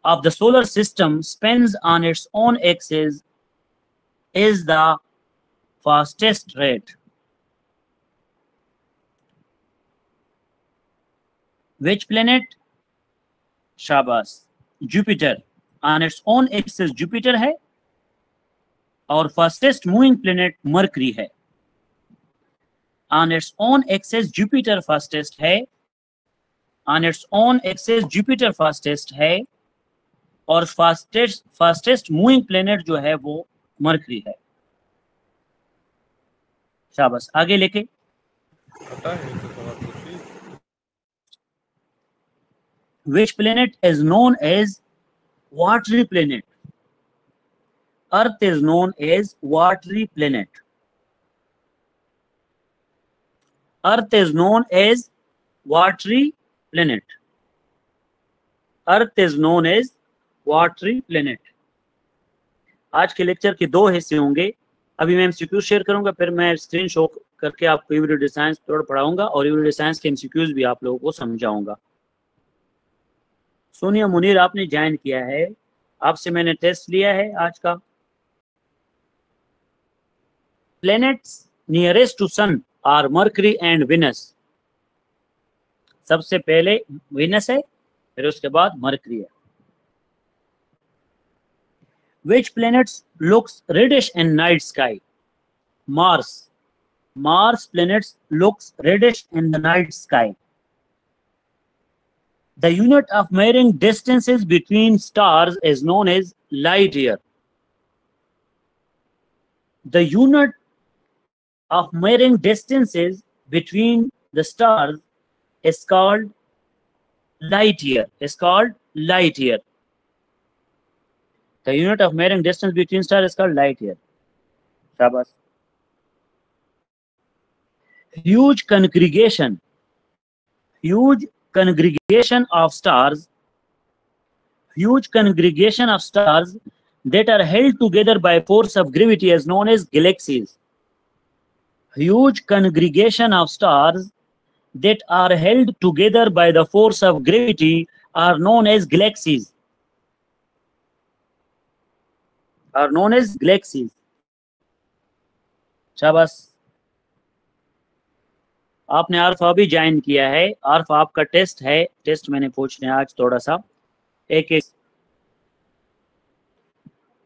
of the solar system spins on its own axis is the fastest rate? Which planet? शाबाश, Jupiter. On its own axis Jupiter है और fastest moving planet Mercury है. On its own axis Jupiter fastest है, on its own axis Jupiter fastest है और fastest moving planet जो है वो Mercury है. शाबाश, आगे लेके. Which planet is known as watery planet? Earth is known as watery planet. Earth is known as watery planet. Earth is known as watery planet. आज के लेक्चर के दो हिस्से होंगे. अभी मैं एमसीक्यू शेयर करूंगा, फिर मैं स्क्रीन शो करके आपको यूनिट साइंस थोड़ा पढ़ाऊंगा और यूनिट साइंस के एमसीक्यूज भी आप लोगों को समझाऊंगा. सोनिया मुनीर, आपने ज्वाइन किया है, आपसे मैंने टेस्ट लिया है आज का. Planets nearest to sun are Mercury and Venus. सबसे पहले विनस है, फिर उसके बाद मर्करी है. Which planets looks reddish in night sky? Mars. Mars planets looks reddish in the night sky. The unit of measuring distances between stars is known as light year. The unit of measuring distances between the stars is called light year. Is called light year. The unit of measuring distance between stars is called light year. Shabash. Huge congregation of stars that are held together by force of gravity is known as galaxies. Huge congregation of stars that are held together by the force of gravity are known as galaxies. Are known as galaxies. शाबाश. आपने आर्फा भी join किया है. आर्फा आपका test है, test मैंने पूछने आज थोड़ा सा एक.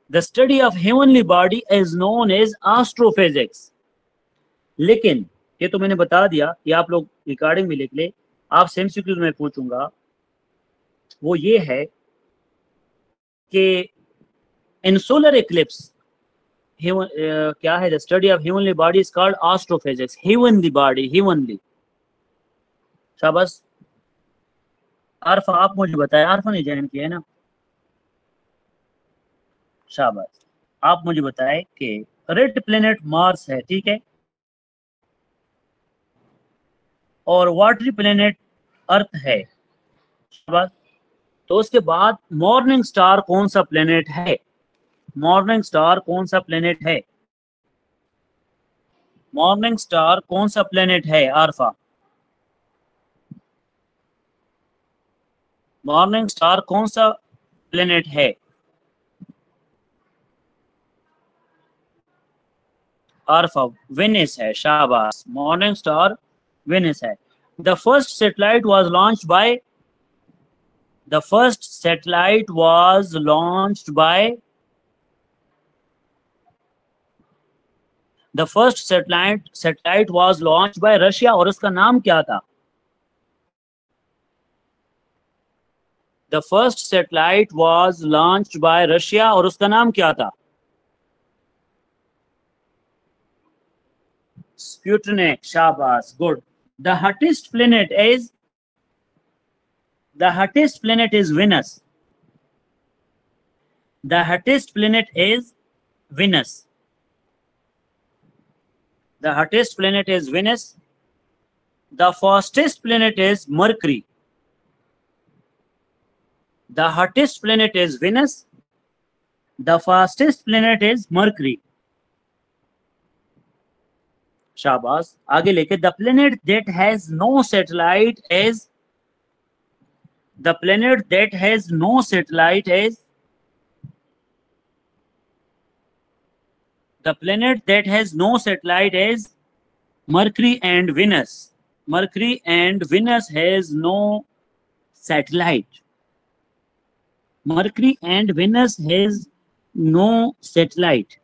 The study of heavenly body is known as astrophysics. लेकिन ये तो मैंने बता दिया, ये आप लोग रिकॉर्डिंग में लिख ले. आप एमसीक्यूज में पूछूंगा, वो ये है कि in solar eclipse, क्या है? The study of heavenly body is called astrophysics. Heavenly body, heavenly. शाबाश. आरफा, आप मुझे बताएं, आरफा ने ज्वाइन किया है ना? शाबाश. आप मुझे बताएं कि रेड प्लेनेट मार्स है, ठीक है, और वाटरी प्लेनेट अर्थ है. शाबाश. तो उसके बाद मॉर्निंग स्टार कौन सा प्लेनेट है? मॉर्निंग स्टार कौन सा प्लेनेट है? मॉर्निंग स्टार कौन सा प्लेनेट है? आरफा, मॉर्निंग स्टार कौन सा प्लेनेट है? आरफा, वेनिस है. शाबाश. मॉर्निंग स्टार वेनिस है. The first satellite was launched by The first satellite was launched by Russia और उसका नाम क्या था? The first satellite was launched by Russia और उसका नाम क्या था? Sputnik. शाबाश, good. The hottest planet is Venus. The hottest planet is Venus. The hottest planet is Venus. The fastest planet is Mercury. The hottest planet is Venus. The fastest planet is Mercury. शाबाश. आगे लेके, the planet that has no satellite is The planet that has no satellite is Mercury and Venus. Mercury and Venus has no satellite. Mercury and Venus has no satellite.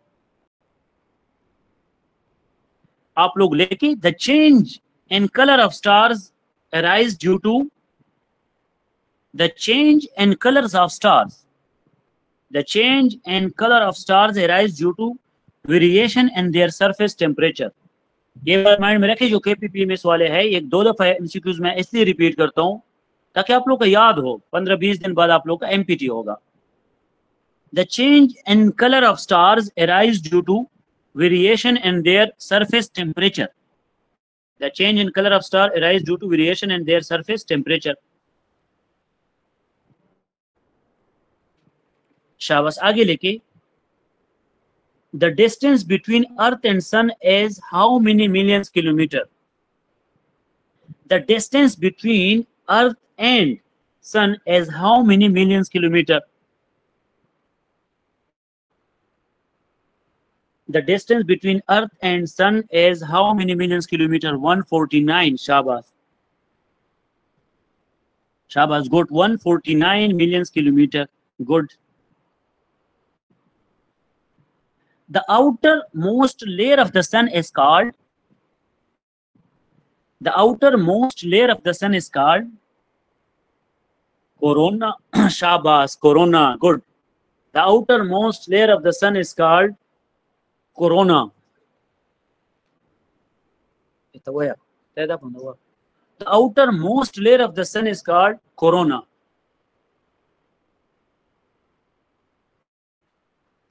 आप लोग लेके the change in color of stars arise due to the change in colors of stars. The change in color of stars arise due to variation in their surface temperature. ये बात mind में रखें, जो KPPMS वाले हैं, एक 2 दफा MCQs में इसलिए रिपीट करता हूं ताकि आप लोग को याद हो, 15-20 दिन बाद आप लोग का MPT होगा. The change in color of stars arise due to variation in their surface temperature. The change in color of star arise due to variation in their surface temperature. शाबाश. आगे लेके, the distance between Earth and Sun is how many millions kilometer? The distance between Earth and Sun is how many millions kilometer? The distance between Earth and Sun is how many millions kilometer? 149. Shabash. Shabash. Good. 149 millions kilometer. Good. The outermost layer of the sun is called. The outermost layer of the sun is called corona. Shabash. Corona. Good. The outermost layer of the sun is called corona. The outermost layer of the sun is called corona.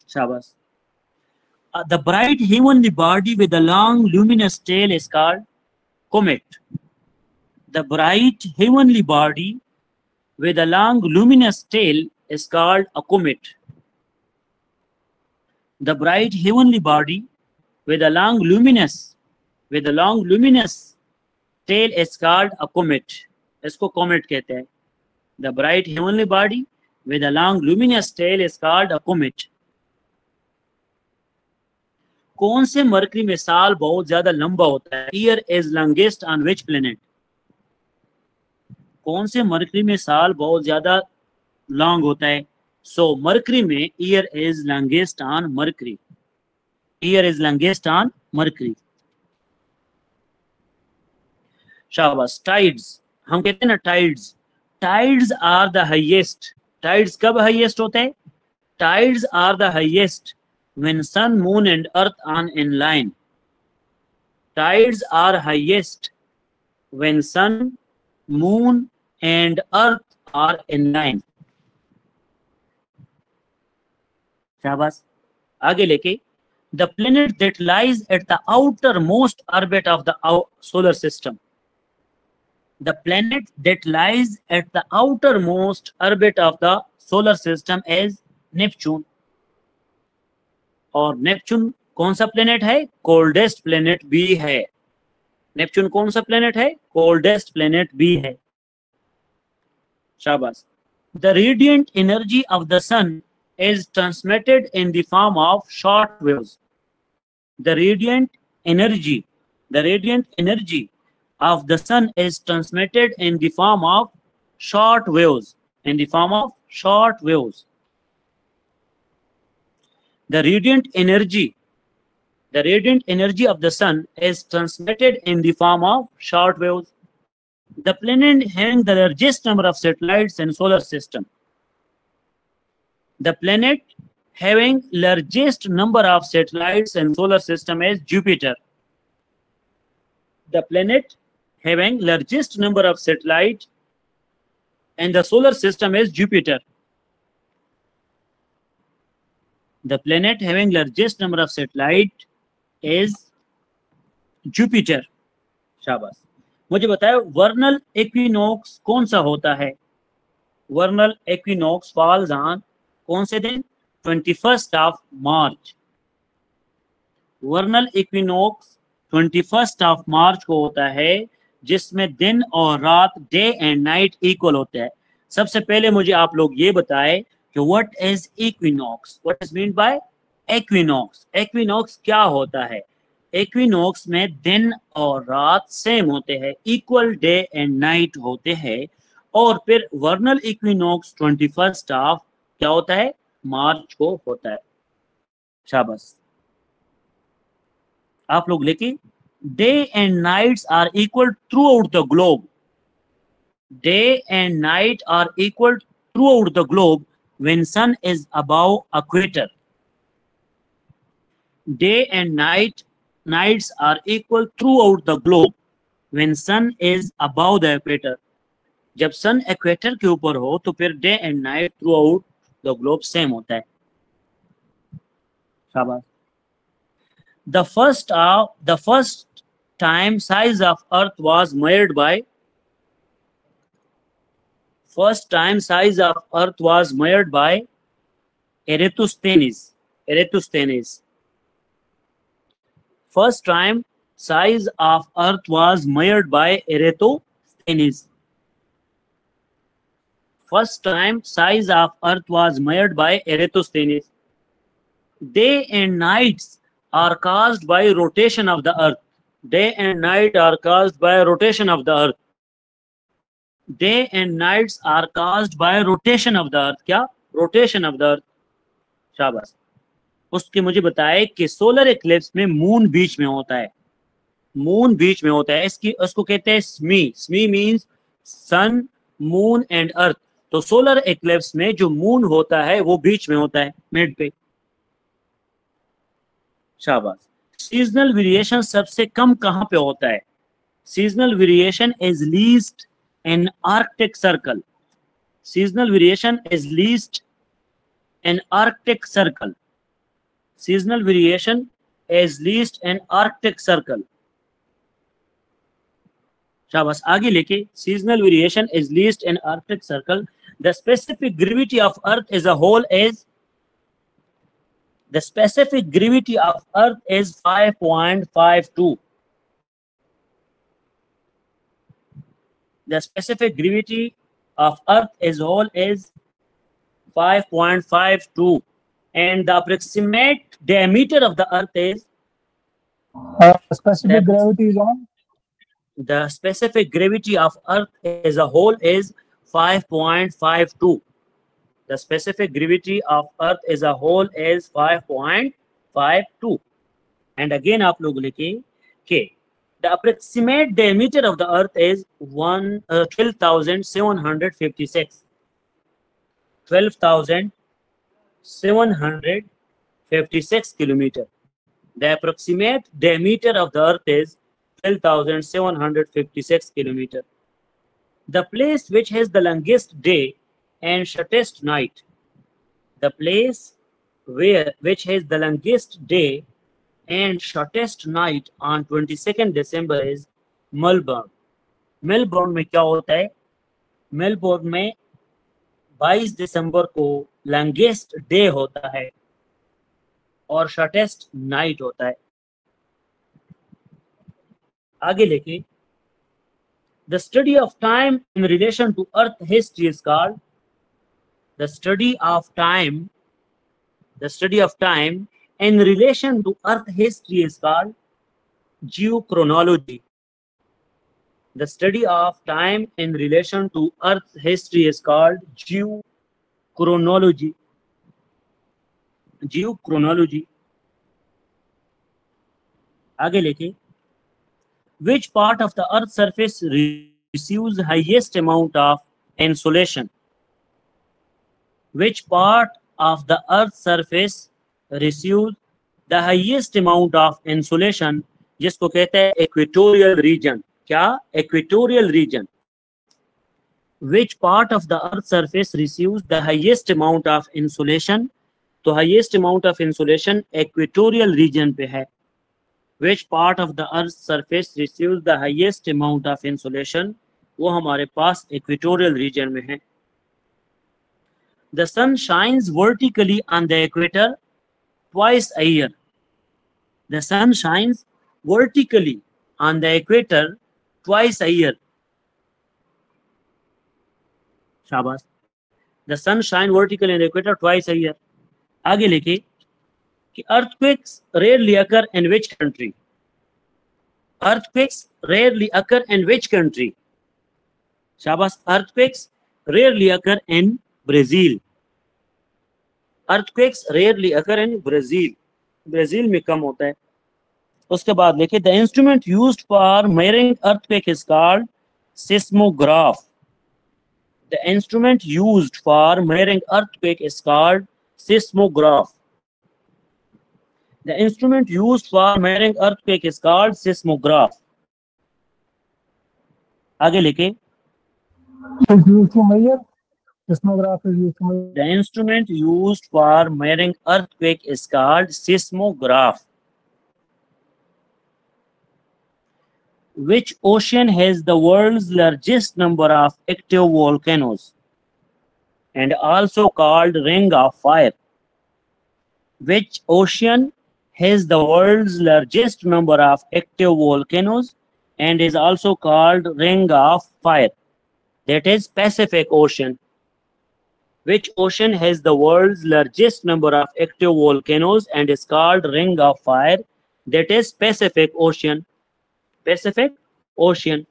Shabash. The bright heavenly body with a long luminous tail is called comet. The bright heavenly body with a long luminous tail is called a comet. The bright heavenly body with a long luminous tail is called a comet. इसको comet कहते हैं. The bright heavenly body with a long luminous tail is called a comet. कौन से mercury में साल बहुत ज्यादा लंबा होता है? Year is longest on which planet? कौन से मरकरी में साल बहुत ज्यादा लॉन्ग होता है? So Mercury में year is longest on Mercury. Year is longest on Mercury. शाबाश. Tides. हम कहते हैं ना tides. Tides are the highest. Tides कब highest होते हैं? Tides are the highest when sun, moon and earth are in line. Tides are highest when sun, moon and earth are in line. शाबाश. आगे लेके, the planet that lies at the outermost orbit of the solar system. The planet that lies at the outermost orbit of the solar system is Neptune. और Neptune कौन सा planet है? Coldest planet भी है. Neptune कौन सा planet है? Coldest planet भी है. शाबाश. The radiant energy of the sun is transmitted in the form of short waves. The radiant energy of the sun is transmitted in the form of short waves. The radiant energy of the sun is transmitted in the form of short waves. The planet having the largest number of satellites in solar system. The planet having largest number of satellites in solar system is Jupiter. The planet having largest number of satellites in the solar system is Jupiter. The planet having largest number of satellites is Jupiter. शाबाश. मुझे बताओ वर्नल equinox कौन सा होता है? वर्नल equinox falls on कौन से दिन? 21st of March. वर्नल equinox 21st of March को होता है, जिसमें दिन और रात, डे एंड नाइट इक्वल होते हैं. सबसे पहले मुझे आप लोग ये बताएं कि what is equinox, what is mean by equinox. Equinox क्या होता है? इक्विनॉक्स में दिन और रात सेम होते हैं, इक्वल डे एंड नाइट होते हैं। और फिर वर्नल इक्विनॉक्स 21 ऑफ क्या होता है? मार्च को होता है। शाबाश, आप लोग लिखिए, day and nights are equal throughout the globe. Day and night are equal throughout the globe when sun is above equator. Day and nights are equal throughout the globe when sun is above the equator. जब सन equator के ऊपर हो तो फिर day and night through out the globe same होता है। शाबाश। The first time size of Earth was measured by First time size of Earth was measured by Eratosthenes. Eratosthenes. First time size of Earth was measured by Eratosthenes. First time size of Earth was measured by Eratosthenes. Day and nights are caused by rotation of the Earth. Day and night are caused by rotation of the Earth. Day and nights are caused by rotation of the Earth. क्या? Rotation of the Earth. शाबाश। उसके मुझे बताए कि solar Eclipse में moon बीच में होता है। मून बीच में होता है, उसको कहते हैं स्मी। स्मी means sun, moon and earth. तो सोलर इक्लिप्स में जो मून होता है वो बीच में होता है, मिड पे। शाबाश। सीजनल वेरिएशन सबसे कम कहां पे होता है? Seasonal variation is least in Arctic circle. Seasonal variation is least in Arctic circle. Seasonal variation is least in Arctic circle. शाबाश, आगे लेके, seasonal variation is least in Arctic circle. The specific gravity of Earth as a whole is 5.52. The specific gravity of Earth as a whole is 5.52. And the approximate diameter of the Earth is specific gravity is on. The specific gravity of Earth as a whole is 5.52. The specific gravity of Earth as a whole is 5.52. And again आप लोग लिखिए कि the approximate diameter of the Earth is 12,756. 12,756 kilometer. The approximate diameter of the Earth is 12,756 kilometer. The place which has the longest day and shortest night. The place which has the longest day and shortest night on 22nd December is Melbourne. Melbourne में क्या होता है? Melbourne में 22 दिसंबर को longest day होता है और shortest night होता है। आगे लेके, the study of time in relation to Earth history is called the study of time in relation to Earth history is called geochronology. The study of time in relation to Earth history is called geochronology. Geochronology. आगे लेके, which part of the Earth's surface receives highest amount of insolation? Which part of the Earth's surface receives the highest amount of insolation, जिसको कहते हैं equatorial region। क्या? Equatorial region. Which part of the Earth's surface receives the highest amount of insolation? तो highest amount of insolation equatorial region पे है। Which part of the Earth's surface receives the highest amount of insolation? वो हमारे पास equatorial region में है। The sun shines vertically on the equator twice a year. The sun shines vertically on the equator twice a year. शाबाश। The sun shine vertical in equator twice a year. आगे लिखिए कि earthquakes rarely occur in which country. earthquakes rarely occur in which country? शाबाश। earthquakes rarely occur in Brazil। earthquakes rarely occur in Brazil। Brazil में कम होता है। उसके बाद लिखिए the instrument used for measuring earthquake is called seismograph। The instrument used for measuring earthquake is called seismograph। The instrument used for measuring earthquake is called seismograph। आगे लिखे the instrument used for measuring earthquake is called seismograph। Which ocean has the world's largest number of active volcanoes and also called ring of fire? Which ocean has the world's largest number of active volcanoes and is also called ring of fire? That is Pacific Ocean। Which ocean has the world's largest number of active volcanoes and is called ring of fire? That is Pacific Ocean। Pacific Ocean।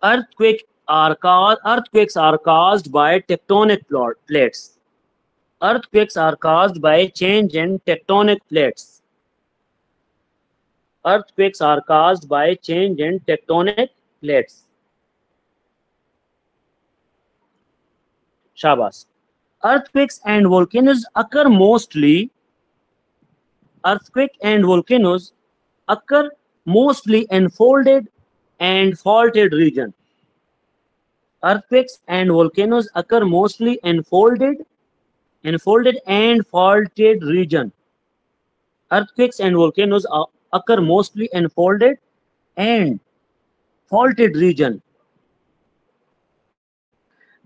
Earthquakes are caused by tectonic plates। Earthquakes are caused by change in tectonic plates। Earthquakes are caused by change in tectonic plates। Shabash। Earthquakes and volcanoes occur mostly in folded and faulted region। Earthquakes and volcanoes occur mostly in folded and faulted region। Earthquakes and volcanoes occur mostly in folded and faulted region।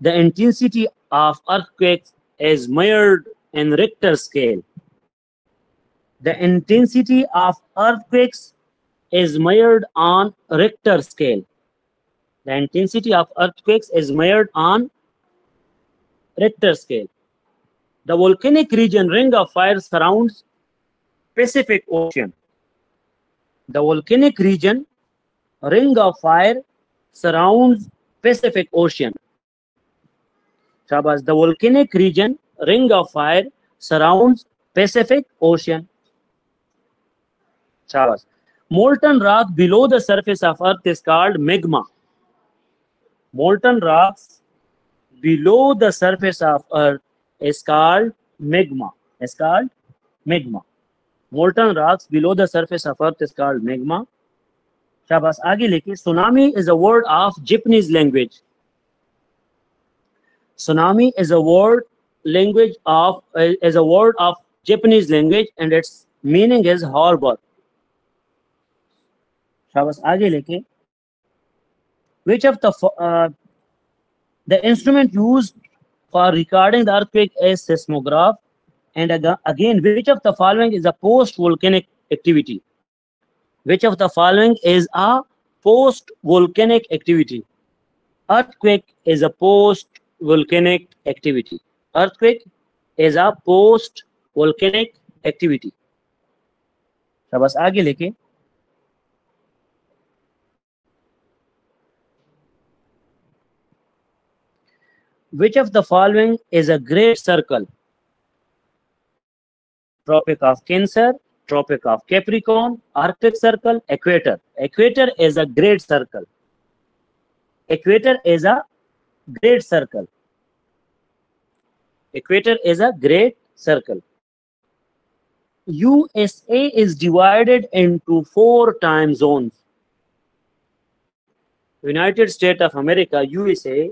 The intensity of earthquakes is measured in Richter scale। The intensity of earthquakes is measured on Richter scale। The intensity of earthquakes is measured on Richter scale। The volcanic region ring of fire surrounds Pacific Ocean। The volcanic region ring of fire surrounds Pacific Ocean। Shabash। The volcanic region ring of fire surrounds Pacific Ocean। Shabash। Molten rock below the surface of Earth is called magma। Molten rocks below the surface of Earth is called magma। Is called magma। Molten rocks below the surface of Earth is called magma। शाबाश। आगे लिखिए tsunami is a word of Japanese language। Tsunami is a word of Japanese language and its meaning is harbor। शाबाश। आगे लिखिए which of the instrument used for recording the earthquake is seismograph। And again, which of the following is a post-volcanic activity? Which of the following is a post-volcanic activity? Earthquake is a post-volcanic activity। Earthquake is a post-volcanic activity। तो बस आगे लिखे which of the following is a great circle? Tropic of Cancer, Tropic of Capricorn, Arctic Circle, Equator। Equator is a great circle। Equator is a great circle। Equator is a great circle। USA is divided into 4 time zones। United States of America, USA,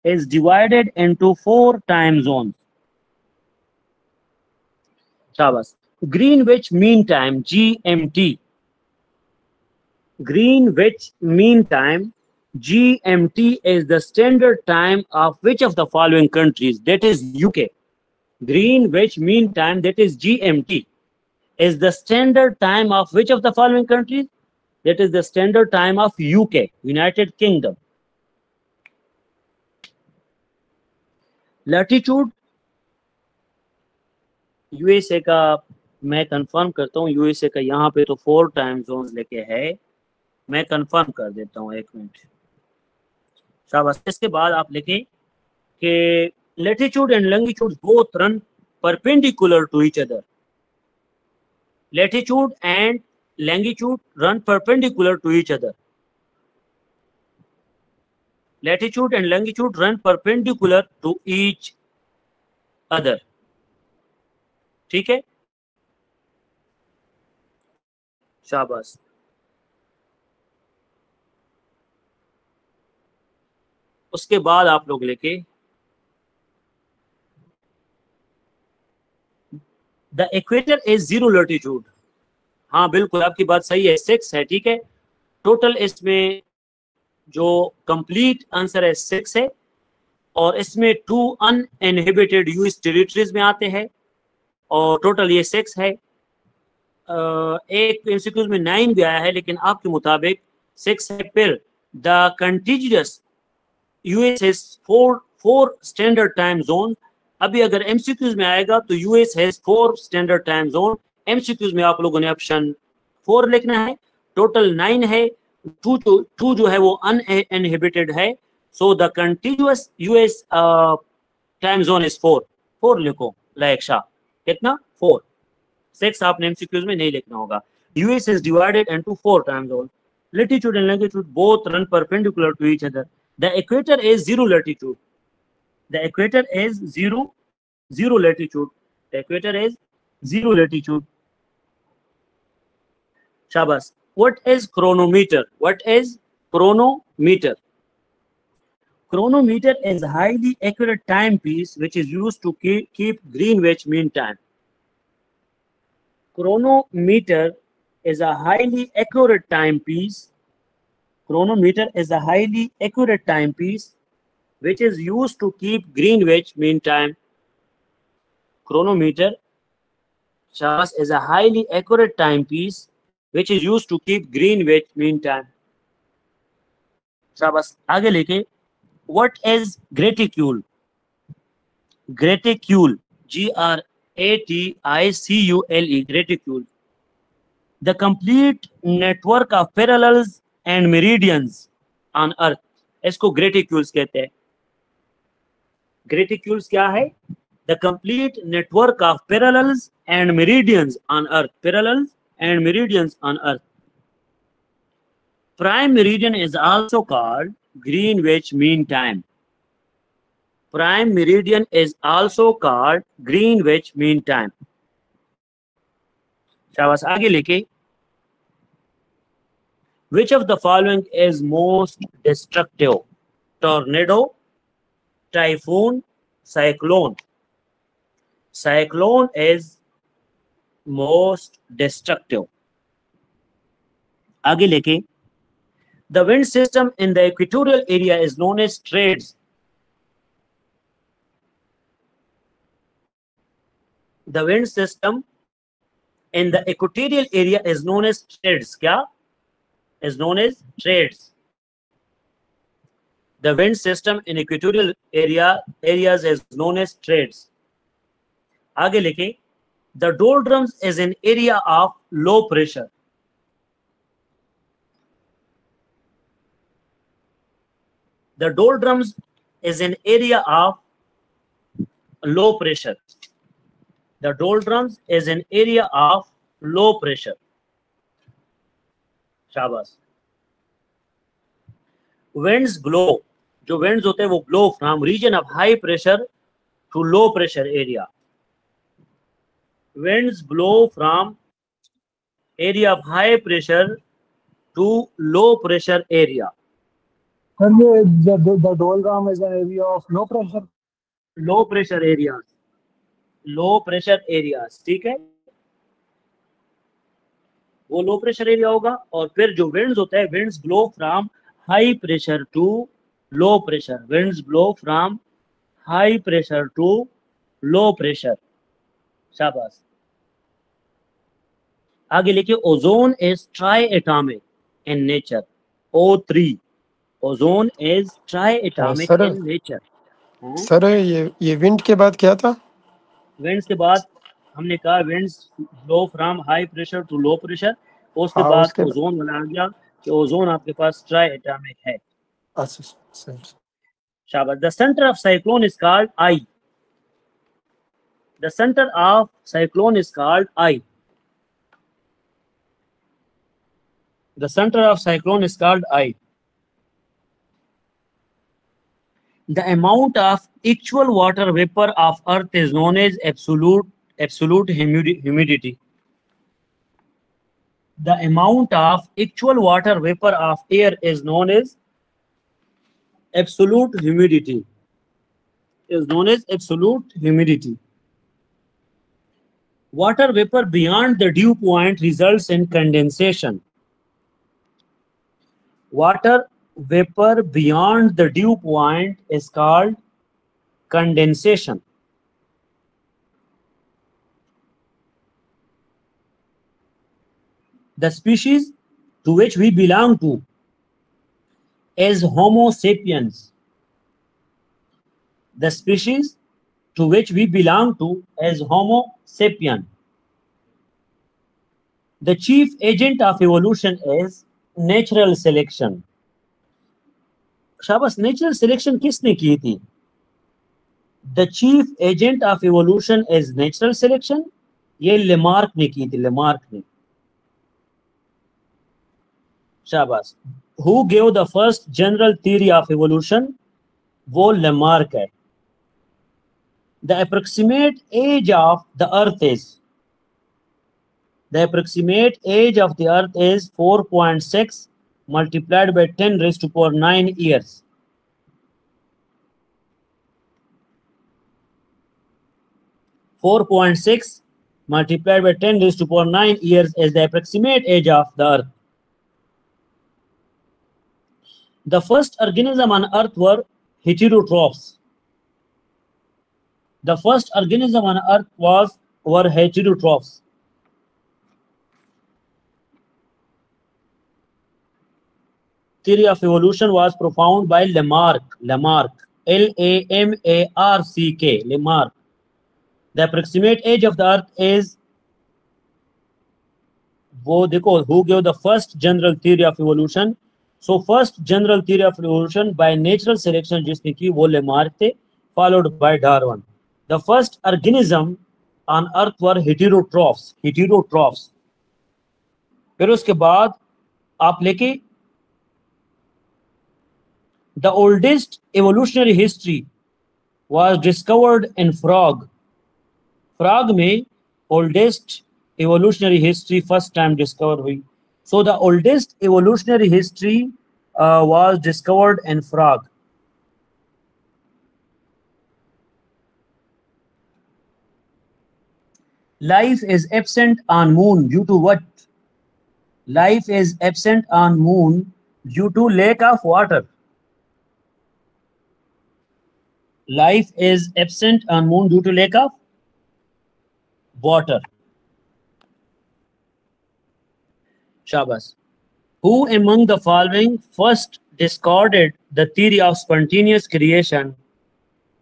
is divided into 4 time zones। Shabash। Greenwich Mean Time, GMT। Greenwich Mean Time, GMT, is the standard time of which of the following countries? That is UK। Greenwich Mean Time, that is GMT, is the standard time of which of the following countries? That is the standard time of UK, United Kingdom। Latitude USA का मैं confirm करता हूँ, USA का यहाँ पे तो 4 time zones लेके है, मैं कंफर्म कर देता हूँ, 1 मिनट। शाबाश। इसके बाद आप लिखें कि latitude and longitude both run perpendicular to each other. Latitude and longitude run perpendicular to each other. Latitude and longitude run perpendicular to each other. ठीक है, शाबाश। उसके बाद आप लोग लेके द इक्वेटर इज 0 लैटिट्यूड। हाँ बिल्कुल आपकी बात सही है, 6 है, ठीक है। टोटल इसमें जो कंप्लीट आंसर है 6 है, और इसमें 2 अनइनहिबिटेड यूएस टेरिटरीज में आते हैं, और टोटल ये 6 है। एक एमसीक्यूज में 9 भी आया है, लेकिन आपके मुताबिक 6 है। फिर the contiguous US has 4 standard time zone. अभी अगर एमसीक्यूज में आएगा तो US has 4 standard time zone. MCQs में आप लोगों ने ऑप्शन 4 लिखना है। टोटल 9 है, 2 जो है वो अनइनहिबिटेड है। So the continuous US time zone is 4 लिखो लायक शाह। कितना? 4। 6 आपने एमसीक्यूज में नहीं लिखना होगा। US is divided into 4 time zone. Latitude and longitude both run perpendicular to each other. The equator is 0 latitude. The equator is 0 latitude. The equator is 0 latitude. Shabas. What is chronometer? What is chronometer? Chronometer is a highly accurate timepiece which is used to keep Greenwich Mean Time. Chronometer is a highly accurate timepiece. Chronometer is a highly accurate timepiece which is used to keep Greenwich Mean Time. Chronometer is a highly accurate timepiece which is used to keep Greenwich Mean Time. शाबाश। आगे लेके what is graticule? Graticule, Graticule, graticule. The complete network of parallels and meridians on earth. इसको graticules कहते हैं। Graticules क्या है? The complete network of parallels and meridians on earth. Parallels and meridians on earth. Prime meridian is also called Greenwich Mean Time. Prime meridian is also called Greenwich Mean Time. शाबाश। आगे लेके which of the following is most destructive? Tornado, typhoon, cyclone. Cyclone is most destructive. आगे लेके the wind system in the equatorial area is known as trades. The wind system in the equatorial area is known as trades. क्या? Is known as trades. The wind system in equatorial areas is known as trades. आगे लिखे the doldrums is an area of low pressure. The doldrums is an area of low pressure. The doldrums is an area of low pressure. शाबाश। winds blow, जो winds होते हैं वो blow from region of high pressure to low pressure area. Winds blow from area of high pressure to low pressure area. And the doldrum is an area of low pressure. Low pressure areas. Low pressure areas, ठीक है, वो low pressure area होगा। और फिर जो winds होता है, winds blow from high pressure to low pressure. Winds blow from high pressure to low pressure. शाबाश। आगे लिखिए ozone is triatomic in nature. O3, ozone is triatomic in nature. Sir ये wind के बाद क्या था? Winds के बाद हमने कहा winds flow from high pressure to low pressure, उसके हाँ, बाद उसके ओजोन बनाया गया कि ओजोन आपके पास ट्राई एटॉमिक है। अच्छा सर। शाबाश। The centre of cyclone is called I. The centre of cyclone is called I. The center of cyclone is called I. The amount of actual water vapor of Earth is known as absolute humidity. The amount of actual water vapor of air is known as absolute humidity. Is known as absolute humidity. Water vapor beyond the dew point results in condensation. Water vapor beyond the dew point is called condensation. The species to which we belong to is Homo sapiens. The species to which we belong to is Homo sapien. The chief agent of evolution is natural selection. शाबाश, natural selection किसने की थी? The chief agent of evolution is natural selection. ये Lamarck ने की थी, Lamarck ने। शाबाश। Who gave the first general theory of evolution? वो लेमार्क है। The approximate age of the earth is, the approximate age of the earth is 4.6 multiplied by 10 raised to power 9 years. 4.6 multiplied by 10 raised to power 9 years is the approximate age of the earth. The first organism on earth were heterotrophs. The first organism on earth were heterotrophs. Theory of evolution was propounded by Lamarck. Lamarck, L-A-M-A-R-C-K, Lamarck. The approximate age of the earth is, वो देखो, who gave the first general theory of evolution? So first general theory of evolution by natural selection जिसने की वो Lamarck थे, followed by Darwin. The first organism on earth were heterotrophs. Heterotrophs. फिर उसके बाद आप लेके the oldest evolutionary history was discovered in frog. Frog में oldest evolutionary history first time discovered हुई. So the oldest evolutionary history was discovered in frog. Life is absent on moon due to what? Life is absent on moon due to lack of water. Life is absent on moon due to lack of water. Shabash. Who among the following first discarded the theory of spontaneous creation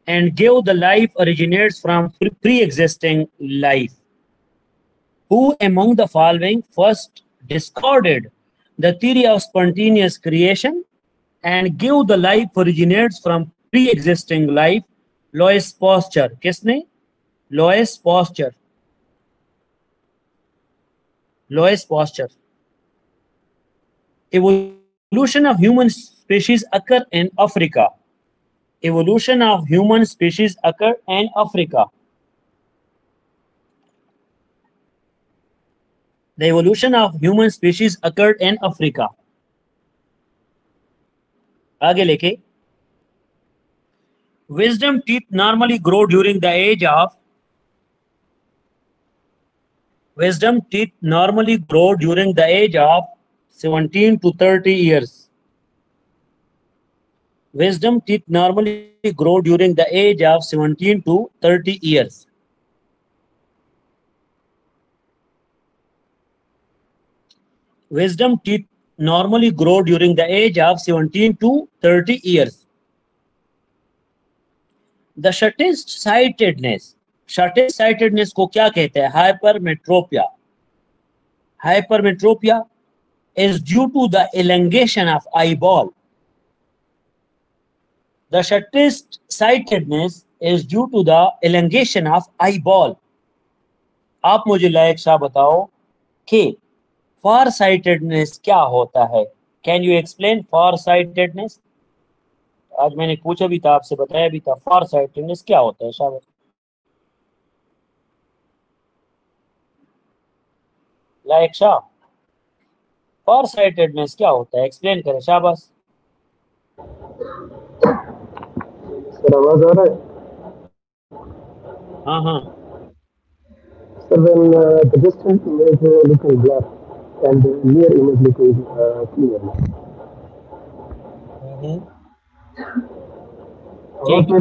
and gave the life originates from pre-existing life? Who among the following first discarded the theory of spontaneous creation and gave the life originates from pre-existing life? Louis Pasteur. किसने? Louis Pasteur. Louis Pasteur. Evolution of human species occur in Africa. Evolution of human species occur in Africa. The evolution of human species occurred in Africa. आगे लेके, wisdom teeth normally grow during the age of, wisdom teeth normally grow during the age of 17 to 30 years. Wisdom teeth normally grow during the age of 17 to 30 years. Wisdom teeth normally grow during the age of 17 to 30 years. The shortest sightedness को क्या कहते हैं? Hypermetropia. Hypermetropia is due to the elongation of eyeball. The shortest sightedness is due to the elongation of eyeball. आप मुझे लायक शाह बताओ कि फार sightedness क्या होता है? Can you explain far sightedness? आज मैंने पूछा भी था, आपसे बताया भी था, फार साइटेडनेस क्या होता है शाह? लायक शाह, फार साइटेडनेस क्या होता है? एक्सप्लेन करें शाबाश। सर आवाज आ रहा है? हाँ हाँ। Sir, when the distant image looking black and the near image looking clear.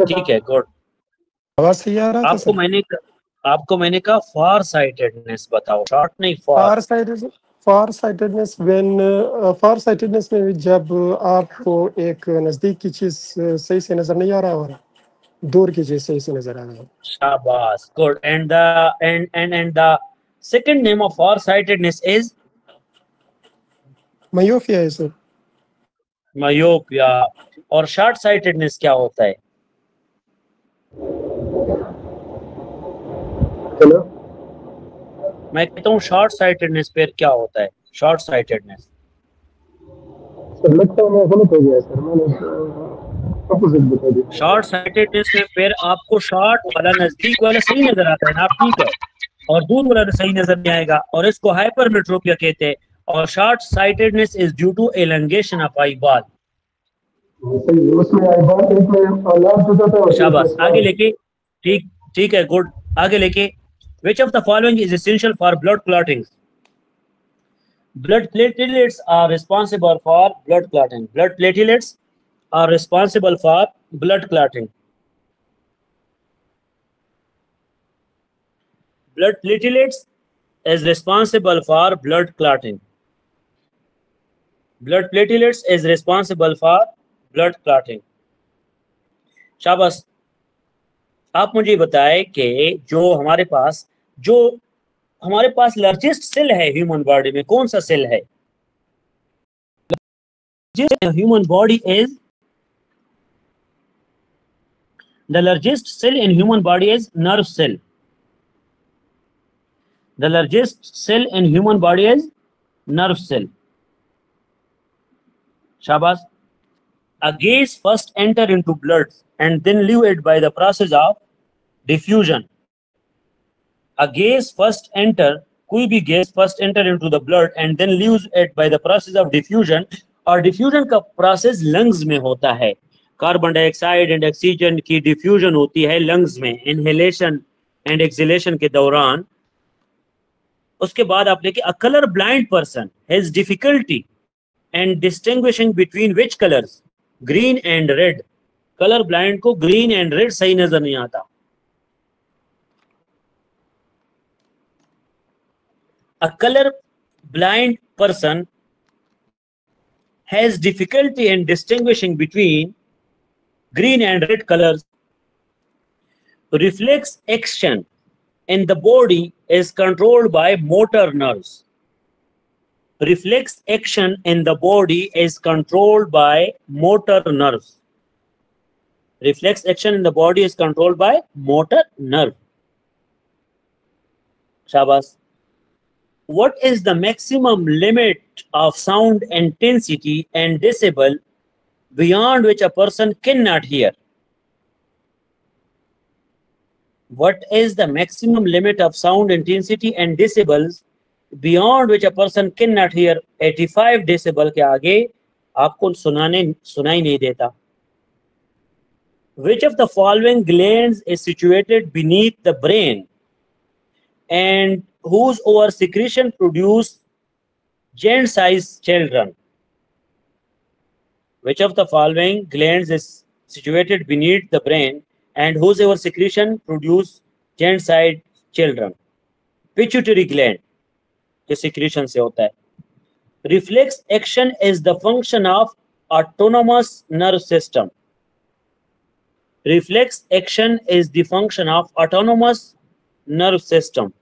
ठीक है, गुड। आवाज सही आ रहा था सर? आपको मैंने कहा फार साइटेडनेस बताओ, शॉर्ट नहीं फार। फार साइटेडनेस में जब आपको एक नजदीक की चीज सही से नजर नहीं आ रहा और दूर की चीज सही से नजर आ रहा है। शाबाश, good. And the second name of far sightedness is myopia है सर। मायोपिया। और शॉर्ट साइटेडनेस क्या होता है? हेलो, मैं कहता हूँ शॉर्ट साइटेडनेस फिर क्या होता है? शॉर्ट साइटेडनेस सर लगता है मैं गलत हो गया सर, मैंने अपोजिट बता दिया। शॉर्ट साइटेडनेस में फिर आपको शॉर्ट वाला नजदीक वाला सही नजर आता है ना, आप ठीक है, और दूर वाला सही नजर नहीं आएगा, और इसको हाइपरमेट्रोपिया कहते हैं। और short sightedness is due to elongation of eyeball. उसमें आईबॉल एक में लार्ज हो जाता है। शाबाश, आगे लेके। ठीक है, गुड। आगे लेके। Which of the following is essential for blood clotting? Blood platelets are responsible for blood clotting. Blood platelets are responsible for blood clotting. Blood platelets is responsible for blood clotting. Blood platelets is responsible for blood clotting. शाबाश। आप मुझे बताएं कि जो हमारे पास largest cell है human body में, कौन सा सेल है? Human body is the largest cell in human body is nerve cell. The largest cell in human body is nerve cell. शाबाश। A gas first enter into blood and then leave it by the process of diffusion. A gas first enter, कोई भी gas first enter into the blood and then leaves it by the process of diffusion. और diffusion का process lungs में होता है। Carbon dioxide and oxygen की diffusion होती है लंग्स में, इनहेलेशन एंड एक्सहेलेशन के दौरान। उसके बाद आप देखिए, a colour blind person has difficulty and distinguishing between which colours? Green and red. Colour blind को ग्रीन एंड रेड सही नजर नहीं आता। A color blind person has difficulty in distinguishing between green and red colors. Reflex action in the body is controlled by motor nerves. Reflex action in the body is controlled by motor nerves. Reflex action in the body is controlled by motor nerve. Shabash. What is the maximum limit of sound intensity and decibel beyond which a person cannot hear? What is the maximum limit of sound intensity and decibels beyond which a person cannot hear? 85 decibel के आगे आपको सुनाई नहीं देता। Which of the following glands is situated beneath the brain and whose over secretion produce giant-sized children? Which of the following glands is situated beneath the brain and whose over secretion produce giant-sized children? Pituitary gland के secretion से होता है। Reflex action is the function of autonomous nerve system. Reflex action is the function of autonomous nerve system.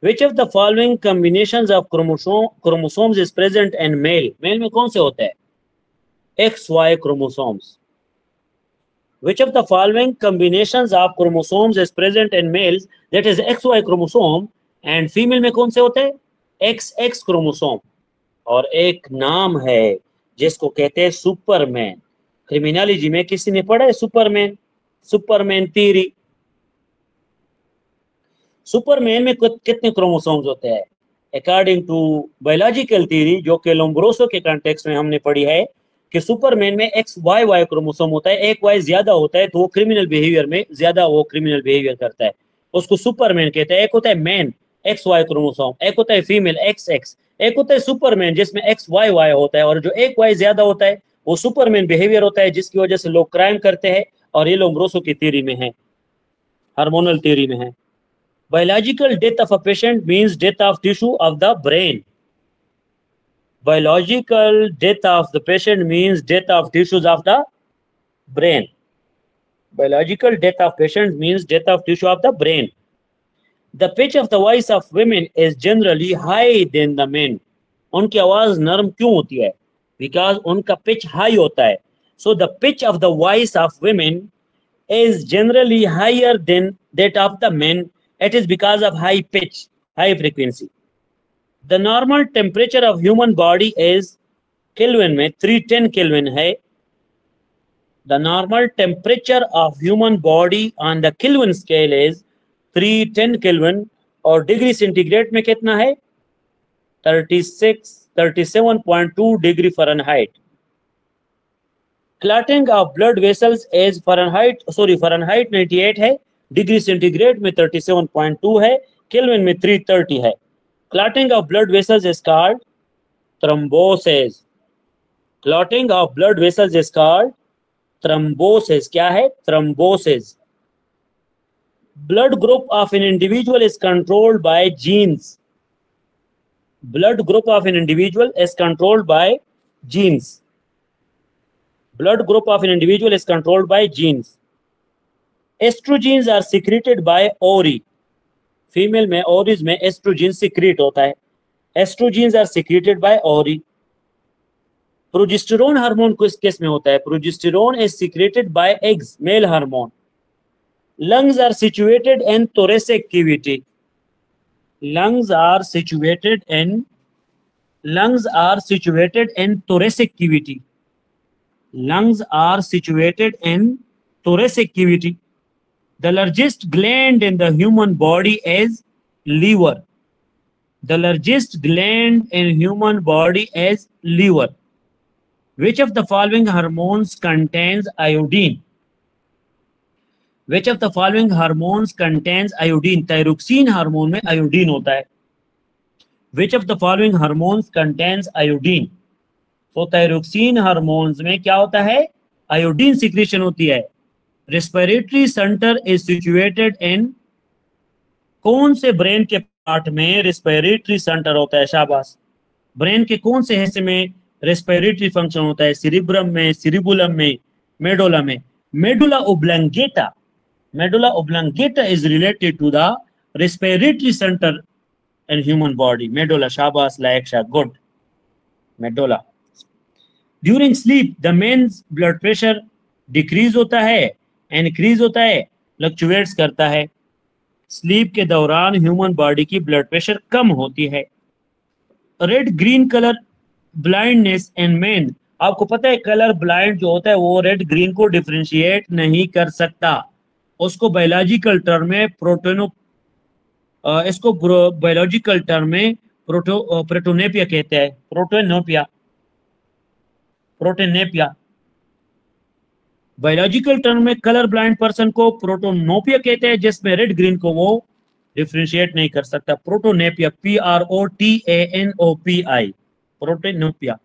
Which of the following combinations of chromosomes is present in male? Male में कौन से होते हैं? XY chromosomes. Which of the following combinations of chromosomes is present in males? That is XY chromosome. And female में कौन से होते हैं? XX chromosome. और एक नाम है जिसको कहते हैं सुपरमैन. क्रिमिनोलॉजी में किसी ने पढ़ा है सुपरमैन? Superman theory. सुपरमैन में कितने क्रोमोसोम्स होते हैं? अकॉर्डिंग टू बायोलॉजिकल थ्योरी, जो कि लोम्ब्रोसो के कॉन्टेक्स्ट में हमने पढ़ी है, कि सुपरमैन में XY क्रोमोसोम होता है. एक Y ज्यादा होता है तो वो क्रिमिनल बिहेवियर में ज्यादा वो क्रिमिनल बिहेवियर करता है, उसको सुपरमैन कहते हैं. एक होता है मैन XY क्रोमोसोम, एक होता है फीमेल XX, एक होता है सुपरमैन जिसमें XY होता है. और जो एक Y ज्यादा होता है वो सुपरमैन बिहेवियर होता है, जिसकी वजह से लोग क्राइम करते हैं. और ये लोम्ब्रोसो की थ्योरी में है, हार्मोनल थ्योरी में है. Biological death of a patient means death of tissue of the brain. Biological death of the patient means death of tissues of the brain. Biological death of patients means death of tissue of the brain. The pitch of the voice of women is generally high than the men. उनकी आवाज नरम क्यों होती है? Because उनका pitch high होता है. So the pitch of the voice of women is generally higher than that of the men. It is because of high pitch, high frequency. The normal temperature of human body is Kelvin में 310 Kelvin है. The normal temperature of human body on the Kelvin scale is 310 Kelvin. और degree centigrade में कितना है? 37.2 degree Fahrenheit. Clotting of blood vessels is Fahrenheit 98 है, degree centigrade में 37.2 है, kelvin में 330 है. Clotting of blood vessels is called thrombosis. Clotting of blood vessels is called thrombosis. क्या है? Thrombosis. Blood group of an individual is controlled by genes. Blood group of an individual is controlled by genes. Blood group of an individual is controlled by genes. Estrogens are secreted by ovary. Female में ovaries में estrogen secrete होता है. Estrogens are secreted by ovary. Progesterone hormone किस case में होता है? Progesterone is secreted by eggs, male hormone. Lungs are situated in thoracic cavity. Lungs are situated in thoracic cavity. Lungs are situated in thoracic cavity. The largest gland in the human body is liver. The largest gland in human body is liver. Which of the following hormones contains iodine? Which of the following hormones contains iodine? Thyroxine hormone में iodine होता है. Which of the following hormones contains iodine? तो thyroxine hormones में क्या होता है? iodine secretion होती है. Respiratory center is situated in कौन से ब्रेन के पार्ट में रेस्पिरेटरी सेंटर होता है? शाबाश. ब्रेन के कौन से हिस्से में रेस्पिरेटरी फंक्शन होता है? सिरिब्रम में, सिरिबुलम में, मेडुला में. Medulla oblongata. Medulla oblongata is related to the respiratory center in human body. Medulla, shabas, laiksha, good. Medulla. During sleep, the man's blood pressure decrease होता है, increase होता है, fluctuates करता है. Sleep के दौरान human body की blood pressure कम होती है. Red green color blindness in men. आपको पता है कलर ब्लाइंड जो होता है वो रेड ग्रीन को डिफरेंशिएट नहीं कर सकता. उसको बायोलॉजिकल टर्म में इसको बायोलॉजिकल टर्म में प्रोटोनेपिया कहते हैं. प्रोटोनेपिया. बायोलॉजिकल टर्म में कलर ब्लाइंड पर्सन को प्रोटोनोपिया कहते हैं, जिसमें रेड ग्रीन को वो डिफरेंशिएट नहीं कर सकता. प्रोटोनेपिया, PROTANOPI, प्रोटोनेपिया.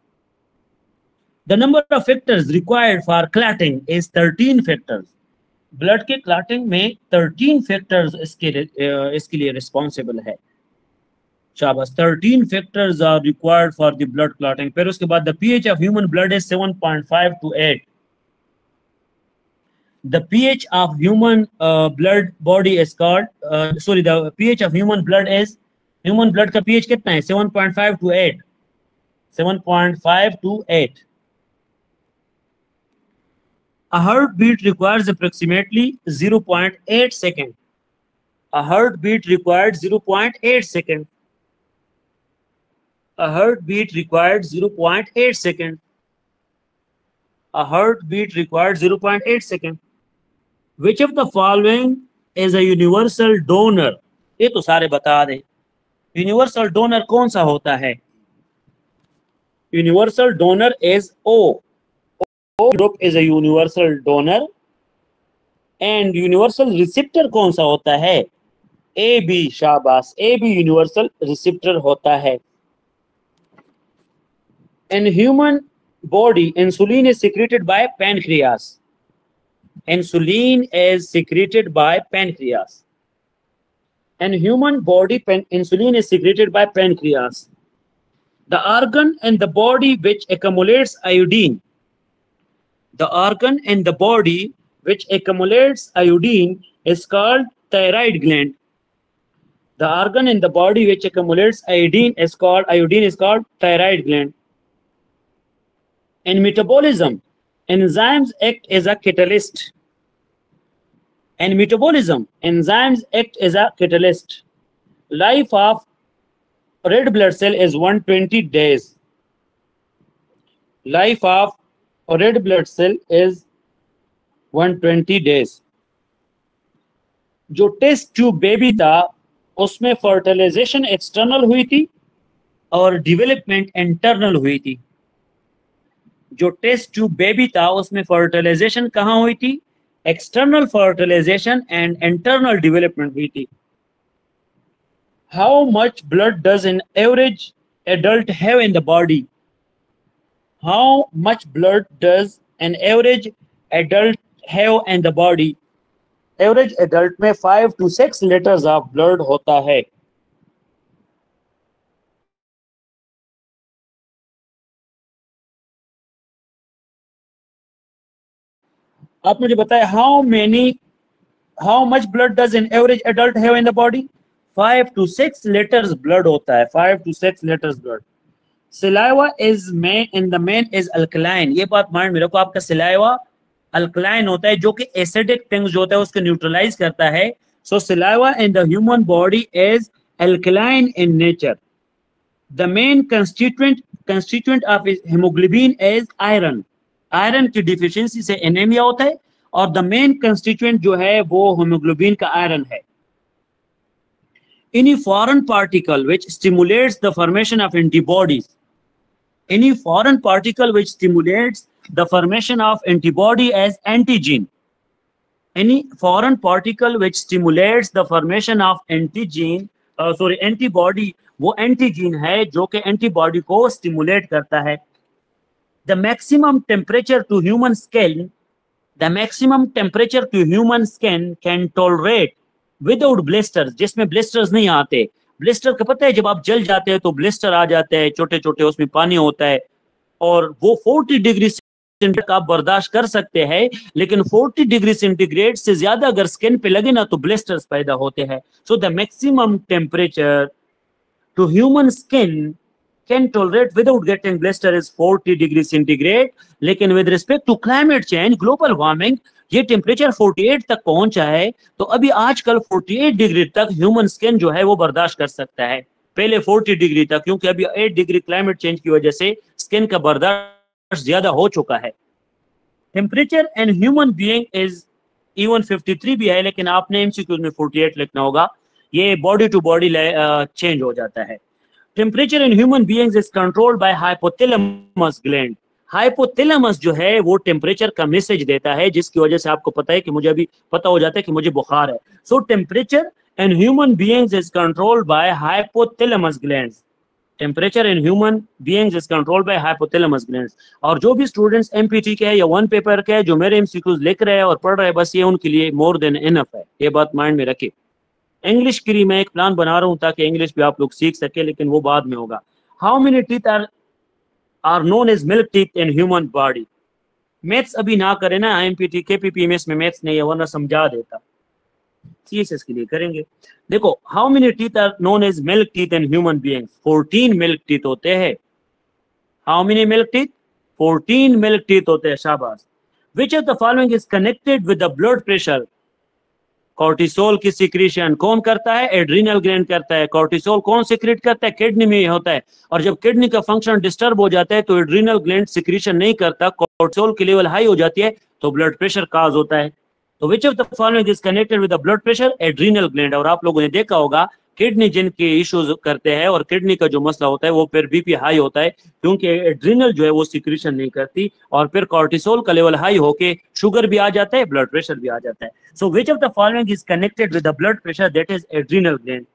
The number of factors required for clotting is 13 factors. Blood के क्लॉटिंग में 13 फैक्टर्स इसके लिए रिस्पॉन्सिबल है. शाबाश. 13 factors are required for the blood clotting. फिर उसके बाद the pH of human blood is 7.5 to 8. the pH of human blood body is called the pH of human blood is, human blood का pH कितना है? 7.5 to 8, 7.5 to 8. A heartbeat requires approximately 0.8 seconds. A heartbeat required 0.8 seconds. A heartbeat required 0.8 seconds. A heartbeat required 0.8 seconds. Which of the following is a universal donor? ये तो सारे बता दें. Universal donor कौन सा होता है? Universal donor is O. O group is a universal donor. And universal receptor कौन सा होता है? AB. शाबाश, AB universal receptor होता है. In human body, insulin is secreted by pancreas. Insulin is secreted by pancreas. In human body, insulin is secreted by pancreas. The organ in the body which accumulates iodine. The organ in the body which accumulates iodine is called thyroid gland. The organ in the body which accumulates iodine is called thyroid gland. In metabolism, enzymes act as a catalyst. In metabolism, enzymes act as a catalyst. Life of red blood cell is 120 days. Life of red blood cell is 120 days. जो test tube baby था उसमें fertilisation external हुई थी और development internal हुई थी. जो test tube baby था उसमें फर्टिलाइजेशन कहाँ हुई थी? External fertilisation and internal development हुई थी. How much blood does an average adult have in the body? How much blood does an average adult have in the body? Average adult में 5 to 6 liters of blood होता है. आप मुझे बताएं how much blood does an average adult have in the body? 5 to 6 liters blood होता है. 5 to 6 liters blood. Saliva is in the man is alkaline. ये बात माइंड में रखो, आपका saliva alkaline होता है जो कि acidic things जो होता है उसको neutralize करता है. So saliva in the human body is alkaline in nature. The main constituent of hemoglobin is iron. Iron की डिफिशियंसी से एनीमिया होता है और द मेन कंस्टिट्यूएंट जो है वो हीमोग्लोबिन का आयरन है. Any foreign particle which stimulates the formation of antibodies. Any foreign particle which stimulates the formation of antibody as antigen. Any foreign particle which stimulates the formation of antibody, वो एंटीजीन है जो कि antibody को stimulate करता है. The maximum temperature to human skin can tolerate without blisters, जिसमें blisters नहीं आते. ब्लिस्टर का पता है, जब आप जल जाते हैं तो ब्लिस्टर आ जाते हैं छोटे छोटे, उसमें पानी होता है और वो 40 डिग्री सेंटीग्रेड आप बर्दाश्त कर सकते हैं, लेकिन 40 डिग्री सेंटीग्रेड से ज्यादा अगर स्किन पे लगे ना तो ब्लिस्टर्स पैदा होते हैं. So the maximum temperature to human skin can tolerate without getting blister is 40 degree centigrade. लेकिन with respect to climate change, global warming, ये टेम्परेचर 48 तक पहुंचा है. तो अभी आजकल 48 डिग्री तक ह्यूमन स्किन जो है वो बर्दाश्त कर सकता है, पहले 40 डिग्री तक, क्योंकि अभी 8 डिग्री क्लाइमेट चेंज की वजह से स्किन का बर्दाश्त ज्यादा हो चुका है. Temperature in human being is even 53 भी है, लेकिन आपने एमसीक्यूज में 48 लिखना होगा. ये बॉडी टू बॉडी चेंज हो जाता है. Temperature in human beings is controlled by hypothalamus gland. Hypothalamus जो है वो टेम्परेचर का मैसेज देता है, जिसकी वजह से आपको पता है कि मुझे अभी पता हो जाता है कि मुझे बुखार है. So temperature in human beings is controlled by hypothalamus glands. Temperature in human beings is controlled by hypothalamus glands. और जो भी स्टूडेंट्स एमपीटी के है या वन पेपर के है जो मेरे एमसीक्यूज लिख रहे हैं और पढ़ रहे हैं, बस ये उनके लिए मोर देन इनफ है. ये बात माइंड में रखिए. इंग्लिश के लिए मैं एक प्लान बना रहा हूं ताकि इंग्लिश भी आप लोग सीख सके, लेकिन वो बाद में होगा. How many teeth are known as milk teeth in human body? Maths अभी ना करें ना, IMPT KPPMS में मैथ्स नहीं है, वरना समझा देता। CSS के लिए करेंगे। देखो, how many teeth are known as milk teeth in human beings? 14 milk teeth होते हैं। How many milk teeth? 14 milk teeth होते हैं। शाबाश। Which of the following is connected with the blood pressure? Cortisol की सिक्रीशन कौन करता है? Adrenal gland करता है। कॉर्टिसोल कौन सिक्रीट करता है? किडनी में होता है। और जब किडनी का फंक्शन डिस्टर्ब हो जाता है तो एड्रीनल ग्लैंड सिक्रीशन नहीं करता, कॉर्टिसोल की लेवल हाई हो जाती है, तो ब्लड प्रेशर काज होता है। तो विच of the following is connected with the blood pressure? Adrenal gland. और आप लोगों ने देखा होगा, किडनी जिनके इश्यूज करते हैं और किडनी का जो मसला होता है वो फिर BP हाई होता है, क्योंकि एड्रीनल जो है वो सिक्रीशन नहीं करती, और फिर कॉर्टिसोल का लेवल हाई होके शुगर भी आ जाता है, ब्लड प्रेशर भी आ जाता है। So which of the following is connected with the blood pressure? That is adrenal gland.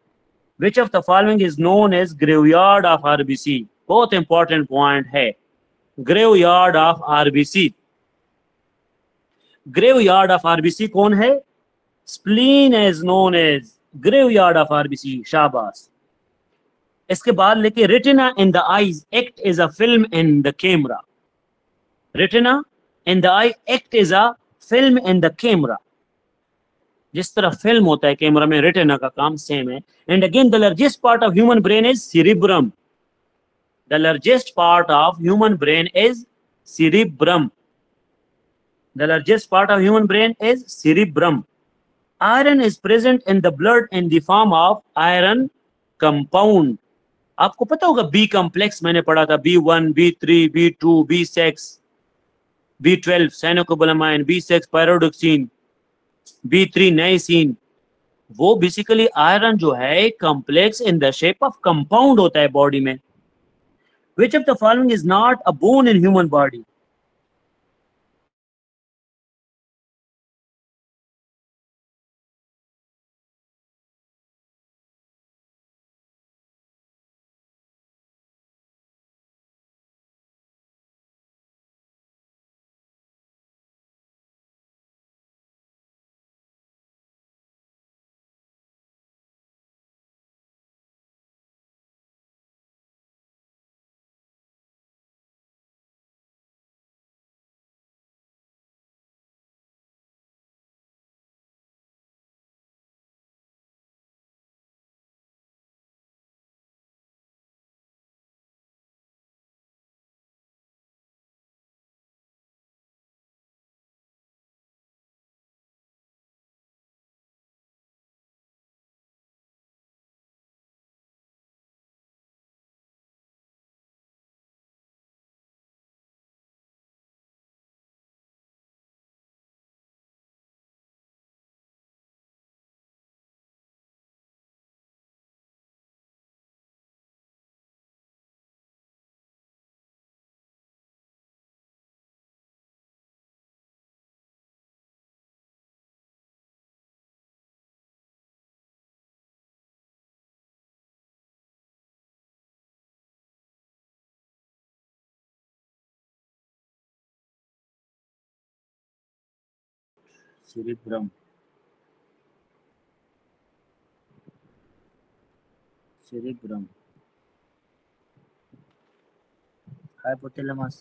Which of the following is known as graveyard of RBC? बहुत इंपॉर्टेंट पॉइंट है, graveyard of RBC। Graveyard of RBC कौन है? Spleen is known as graveyard of RBC। शाबाश। इसके बाद लेके retina in the eyes act is a film in the camera. Retina in the eye act is a film in the camera. जिस तरह film होता है कैमरा में, retina का काम सेम है। And again the largest part of human brain is cerebrum। The largest part of human brain is cerebrum। The largest part of human brain is cerebrum. Iron is present in the blood in the form of iron compound. आपको पता होगा B complex मैंने पढ़ा था, B1, B3, B2, B6, B12 साइनोकोबालामाइन, B6 पायरोडोक्सिन, B3 niacin. वो basically iron जो है complex in the shape of compound होता है बॉडी में। Which of the following is not a bone in human body? Cerebrum. Cerebrum. Hypothalamus,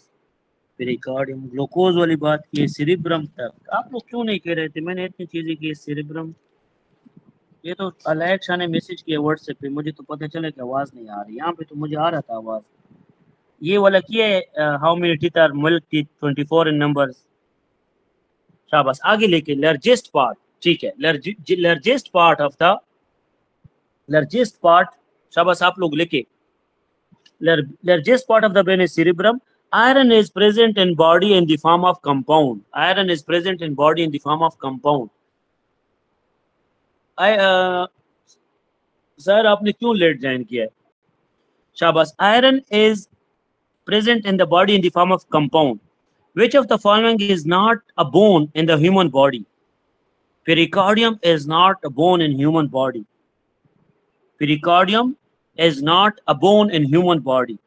pericardium, glucose वाली बात की, cerebrum तक आप लोग क्यों नहीं कह रहे थे? मैंने इतनी चीजें की। सेरिब्रम, ये तो अलैक शाह ने मैसेज किया व्हाट्सएप पे, मुझे तो पता चला कि आवाज नहीं आ रही। यहाँ पे तो मुझे आ रहा था आवाज। ये वाला किया है, how many teeth are milk teeth? 24 in numbers. शाबाश। आगे लेके लार्जेस्ट पार्ट, ठीक है, largest part of the largest part, शाबाश आप लोग लेके, largest part of the brain is cerebrum. Iron is present in body in the form of compound. Iron is present in body in the form of compound. Sir आपने क्यों late join किया है? शाबाश। Iron is present in the body in the form of compound. Which of the following is not a bone in the human body? Pericardium is not a bone in human body. Pericardium is not a bone in human body.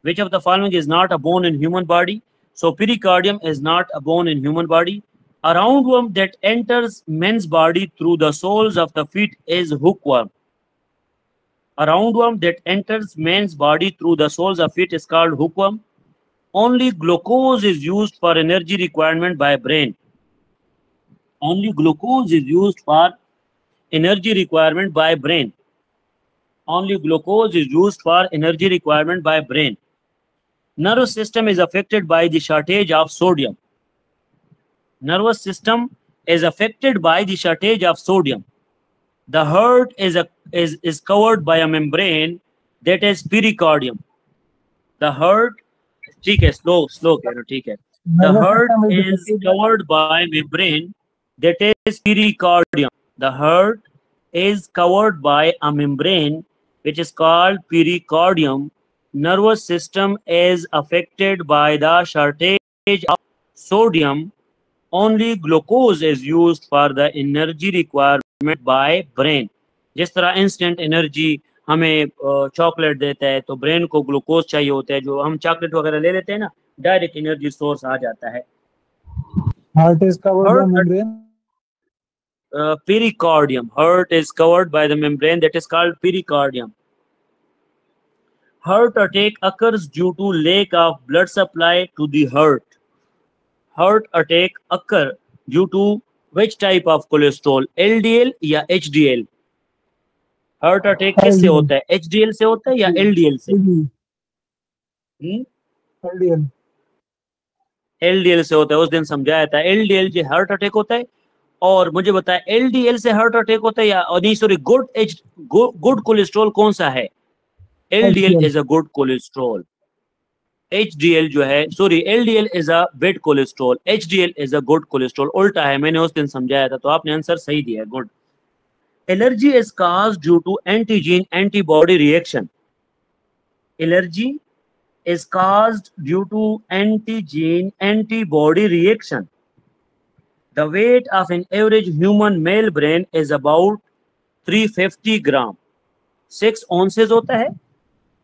Which of the following is not a bone in human body? So pericardium is not a bone in human body. A roundworm that enters men's body through the soles of the feet is hookworm. A roundworm that enters man's body through the soles of feet is called hookworm. only glucose is used for energy requirement by brain. Only glucose is used for energy requirement by brain. Only glucose is used for energy requirement by brain. Nervous system is affected by the shortage of sodium. Nervous system is affected by the shortage of sodium. The heart is covered by a membrane that is pericardium. The heart, ठीक है, slow कह रहे हो, ठीक है. The heart is covered by membrane that is pericardium. The heart is covered by a membrane which is called pericardium. Nervous system is affected by the shortage of sodium. Only glucose is used for the energy requirement by brain. जिस तरह instant energy हमें chocolate देता है, तो brain को glucose चाहिए होता है. जो हम चॉकलेट वगैरह ले लेते हैं ना, डायरेक्ट एनर्जी सोर्स आ जाता है. Heart is covered by membrane. Pericardium. Heart is covered by the membrane that is called pericardium. Heart attack occurs due to lack of blood supply to the heart. Heart attack occur due to which type of cholesterol? LDL या HDL? Heart attack किससे होता है? HDL से होता है या LDL से? LDL से होता है. उस दिन समझाया था LDL जो हार्ट अटैक होता है. और मुझे बताया LDL से हार्ट अटैक होता है या नहीं, सॉरी, गुड कोलेस्ट्रॉल कौन सा है? LDL is a good cholesterol. HDL जो है, sorry, LDL is a bad cholesterol, HDL is a good cholesterol. उल्टा है, मैंने उस दिन समझाया था, तो आपने आंसर सही दिया है, good. Allergy is caused due to antigen antibody reaction. Allergy is caused due to antigen antibody reaction. The weight of an average human male brain is about 350 gram. 6 ounces होता है.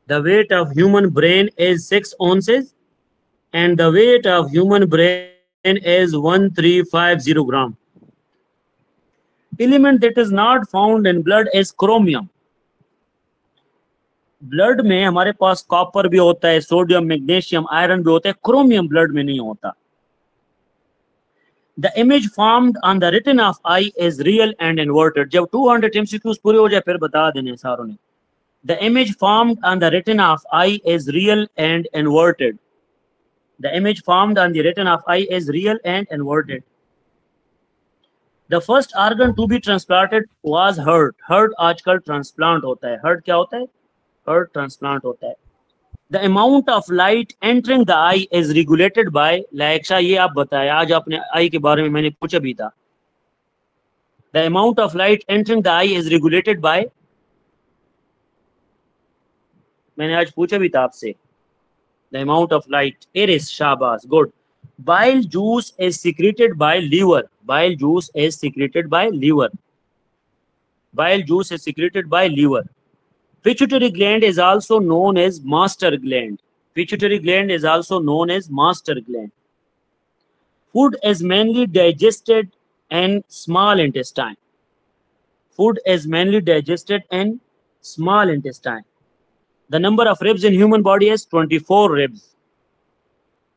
The weight of human brain is 6 ounces and the weight of human brain is 1350 gram. Element that is not found in blood is chromium. Blood में हमारे पास copper भी होता है, sodium, magnesium, iron भी होता है. क्रोमियम ब्लड में नहीं होता. The image formed on the retina of eye is real and inverted. जब 200 MCQs पूरे हो जाए फिर बता देने सारों ने. The image formed on the retina of eye is real and inverted. The image formed on the retina of eye is real and inverted. The first organ to be transplanted was heart. Heart आजकल transplant होता है. Heart क्या होता है? Heart transplant होता है. The amount of light entering the eye is regulated by, लाइक्शा ये आप बताएं, आज आपने आई के बारे में मैंने पूछा भी था. The amount of light entering the eye is regulated by, मैंने आज पूछा भी था आपसे. The amount of light, Iris, शाबाश, good. Bile juice is secreted by liver. Bile juice is secreted by liver. Bile juice is secreted by liver. Pituitary gland is also known as master gland. Pituitary gland is also known as master gland. Food is mainly digested in small intestine. Food is mainly digested in small intestine. The number of ribs in human body is 24 ribs.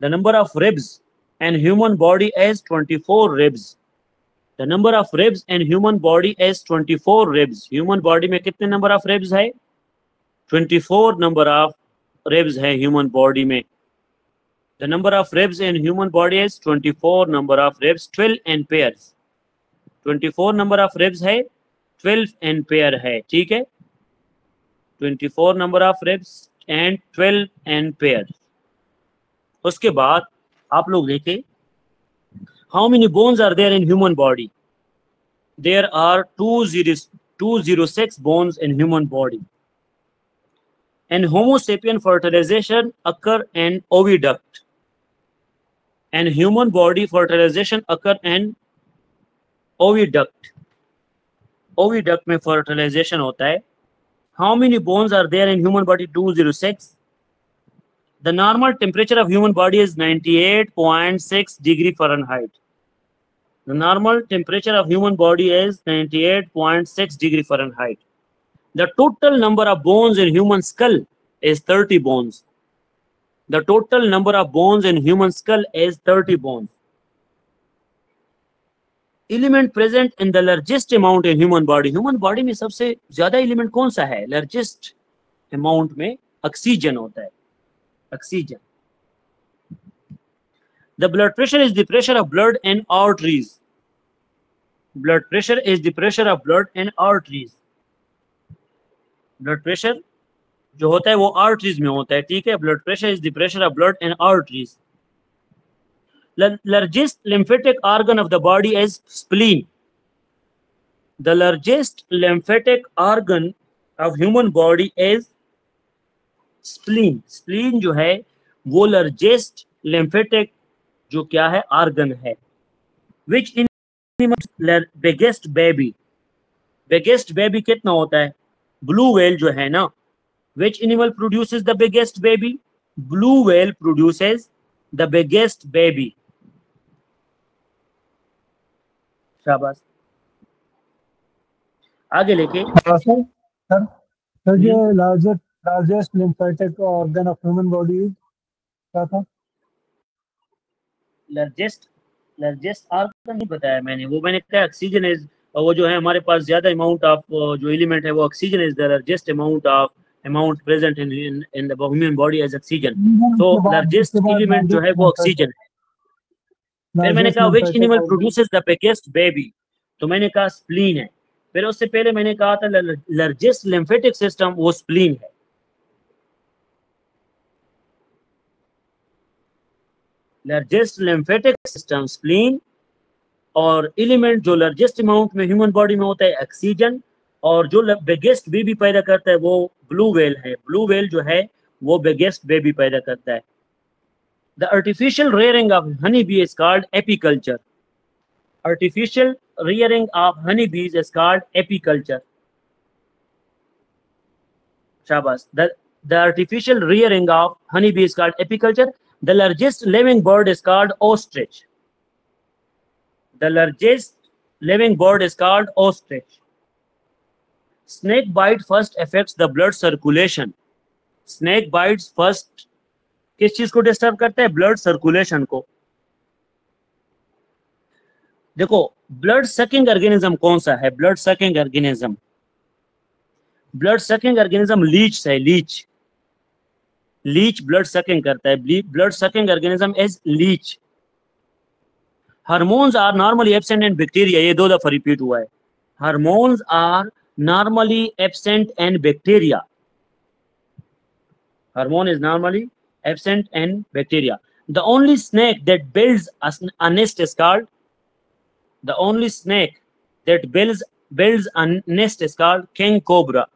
The number of ribs in human body is 24 ribs. The number of ribs in human body is 24 ribs. Human body में कितने number of ribs है? 24 number of ribs है human body में. The number of ribs in human body is 24 number of ribs, 12 in pairs. 24 number of ribs है, 12 in pair है, ठीक है? 24 number of ribs and 12 in pairs. उसके बाद आप लोग देखें, how many bones are there in human body? There are 206 bones in human body. And Homo sapien fertilization occur in oviduct. And human body fertilization occur in oviduct. Oviduct में fertilization होता है. How many bones are there in human body? 206. The normal temperature of human body is 98.6 degree Fahrenheit. The normal temperature of human body is 98.6 degree Fahrenheit. The total number of bones in human skull is 30 bones. The total number of bones in human skull is 30 bones. Element present in the largest amount in human body. Human body में सबसे ज्यादा element कौन सा है? Largest amount में oxygen होता है, oxygen. The blood pressure is the pressure of blood in arteries. Blood pressure is the pressure of blood in arteries. Blood pressure जो होता है वो arteries में होता है, ठीक है. Blood pressure is the pressure of blood in arteries. Largest lymphatic organ of the body is spleen. The largest lymphatic organ of human body is spleen. Spleen जो है वो largest lymphatic जो क्या है organ है. Which animal biggest baby? Biggest baby कितना होता है? Blue whale जो है ना. Which animal produces the biggest baby? Blue whale produces the biggest baby. शाबाश. आगे लेके सर ये largest lymphatic organ of human body क्या था? लार्जेस्ट ऑर्गन नहीं बताया मैंने, वो मैंने कहा ऑक्सीजन इज, वो जो है हमारे पास ज्यादा अमाउंट ऑफ जो एलिमेंट है वो oxygen is the largest amount present in the human body as oxygen. So largest element जो है वो ऑक्सीजन है. फिर मैंने कहा which animal produces the biggest baby, तो मैंने कहा spleen है. फिर उससे पहले मैंने कहा था largest lymphatic system वो spleen है. Largest lymphatic system spleen, और element जो largest amount में human body में होता है ऑक्सीजन, और जो बिगेस्ट बेबी पैदा करता है वो ब्लू व्हेल है. ब्लू व्हेल जो है वो बिगेस्ट बेबी पैदा करता है. The artificial rearing of honey bee is called apiculture. Artificial rearing of honey बीज इज कॉल्ड एपीकल्चर. शाबाश. The artificial rearing of honey bee is called apiculture. The largest living bird is called ostrich. The largest living bird is called ostrich. Snake bite first affects the blood circulation. Snake bites first किस चीज को disturb करता है? Blood circulation को. देखो blood sucking organism कौन सा है? Blood sucking organism, blood sucking organism leech है. लीच ब्लड सकिंग करता है. Blood sucking organism is leech. Hormones are normally absent in bacteria. ये 2 दफा रिपीट हुआ है. Hormones are normally absent in bacteria. Hormone is normally absent in bacteria. The only snake that builds a nest is called. The only snake that builds a nest is called king cobra.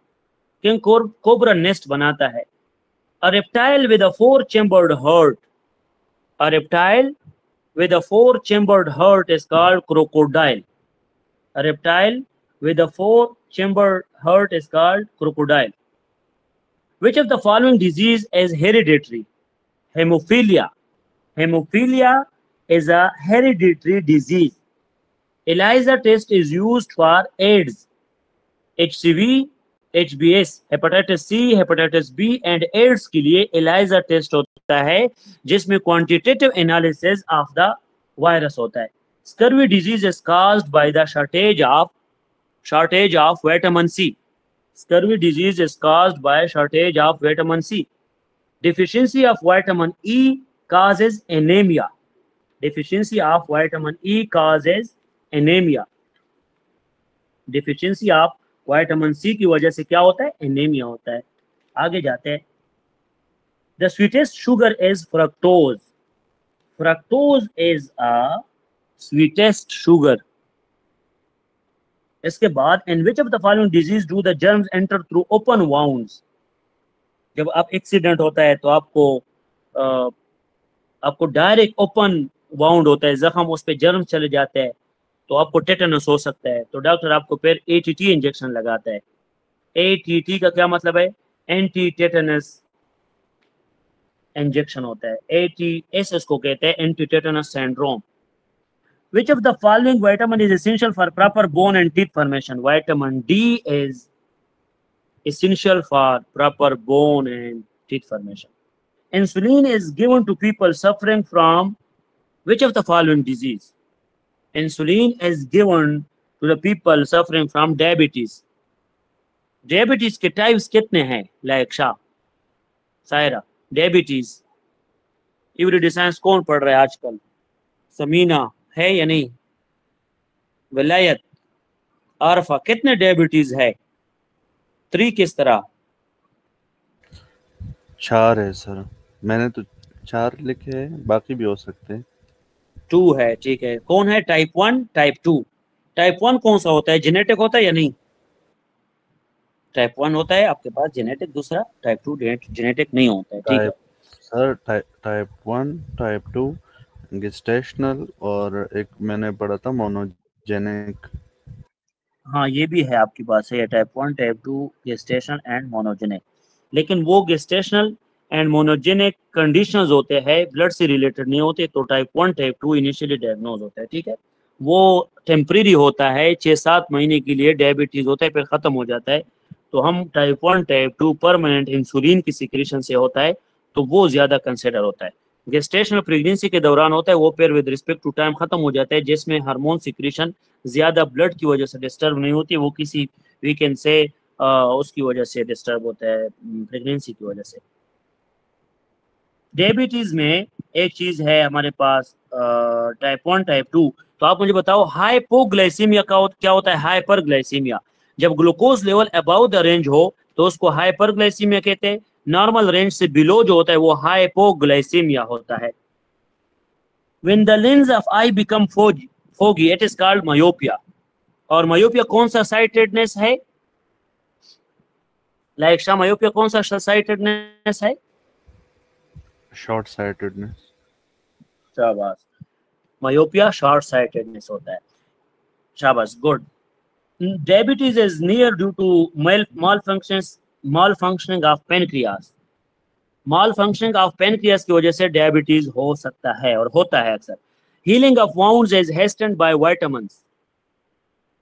King cobra nest बनाता है. A reptile with a 4-chambered heart. A reptile with a 4-chambered heart is called crocodile. A reptile with a 4-chambered heart is called crocodile. Which of the following disease is hereditary? Hemophilia. Hemophilia is a hereditary disease. ELISA test is used for AIDS, HCV, HBS, hepatitis C, hepatitis B and AIDS के लिए ELISA test होता है जिसमें quantitative analysis of the virus होता है. Scurvy disease is caused by the shortage of vitamin C. Scurvy disease is caused by shortage of vitamin C. Deficiency of vitamin E causes anemia. Deficiency of vitamin E causes anemia. Deficiency of vitamin C की वजह से क्या होता है? Anaemia होता है. आगे जाते हैं. The sweetest sugar is fructose. Fructose is a sweetest sugar. इसके बाद in which of the following disease do the germs enter through open wounds? जब आप एक्सीडेंट होता है तो आपको डायरेक्ट ओपन वाउंड होता है, जख्म, उस पे जर्म चले जाते हैं तो आपको टेटनस हो सकता है. तो डॉक्टर आपको फिर ATT इंजेक्शन लगाता है. ATT का क्या मतलब है? एंटी टेटनस इंजेक्शन होता है. ATS इसको कहते हैं anti tetanus syndrome. Which of the following vitamin is essential for proper bone and teeth formation? Vitamin D is essential for proper bone and teeth formation. Insulin is given to people suffering from which of the following disease? Insulin is given to the people suffering from diabetes. Diabetes के types कितने हैं? Like Shah, Saira, diabetes, इवरिडिसेंस कौन पढ़ रहा है आजकल? समीना है या नहीं? विलायत, आरफा, कितने डायबिटीज है? 3 किस तरह? 4 है सर, मैंने तो 4 लिखे हैं, बाकी भी हो सकते हैं। 2 है, ठीक है। कौन है? Type 1, type 2। टाइप 1 कौन सा होता है? जेनेटिक होता है या नहीं? टाइप 1 होता है आपके पास जेनेटिक, दूसरा टाइप 2 जेनेटिक नहीं होता है, ठीक है सर। टाइप 1, टाइप 2 गेस्टेशनल, और एक मैंने पढ़ा था मोनोजेनिक। हाँ, ये भी है आपके पास है, type 1, type 2, gestational and monogenic. लेकिन वो गेस्टेशनल एंड मोनोजेनिक कंडीशंस होते हैं, ब्लड से रिलेटेड नहीं होते। तो टाइप 1, टाइप 2 इनिशियली डायग्नोज होता है, ठीक है। वो टेम्परेरी होता है, 6-7 महीने के लिए डायबिटीज होता है, फिर खत्म हो जाता है। तो हम टाइप 1, टाइप 2 परमानेंट इंसुलिन की सिक्रेशन से होता है, तो वो ज्यादा कंसिडर होता है। गेस्टेशनल प्रेगनेंसी के दौरान होता है, वो फिर विद रिस्पेक्ट टू टाइम खत्म हो जाता है, जिसमें हार्मोन सिक्रेशन ज्यादा ब्लड की वजह से डिस्टर्ब नहीं होती, वो किसी वीकेंड से उसकी वजह से डिस्टर्ब होता है, प्रेगनेंसी की वजह से। डायबिटीज में एक चीज है हमारे पास टाइप 1, टाइप 2। तो आप मुझे बताओ, हाइपोग्लाइसीमिया का क्या होता है? हाइपरग्लाइसीमिया, जब glucose level about the range हो तो उसको हाइपरग्लाइसीमिया कहते हैं। नॉर्मल रेंज से बिलो जो होता है वो हाइपोग्लाइसीमिया होता है। When the lens of eye become foggy, it is called myopia. और myopia कौन सा साइटेडनेस है? लाइक शाह, myopia कौन सा साइटेडनेस है? Short sightedness. शाबाश, myopia शॉर्ट साइटेडनेस होता है। शाबाश, good. Diabetes is near due to malfunctioning of pancreas. Malfunctioning of pancreas की वजह से डायबिटीज हो सकता है और होता है अक्सर। Healing of wounds is hastened by vitamins.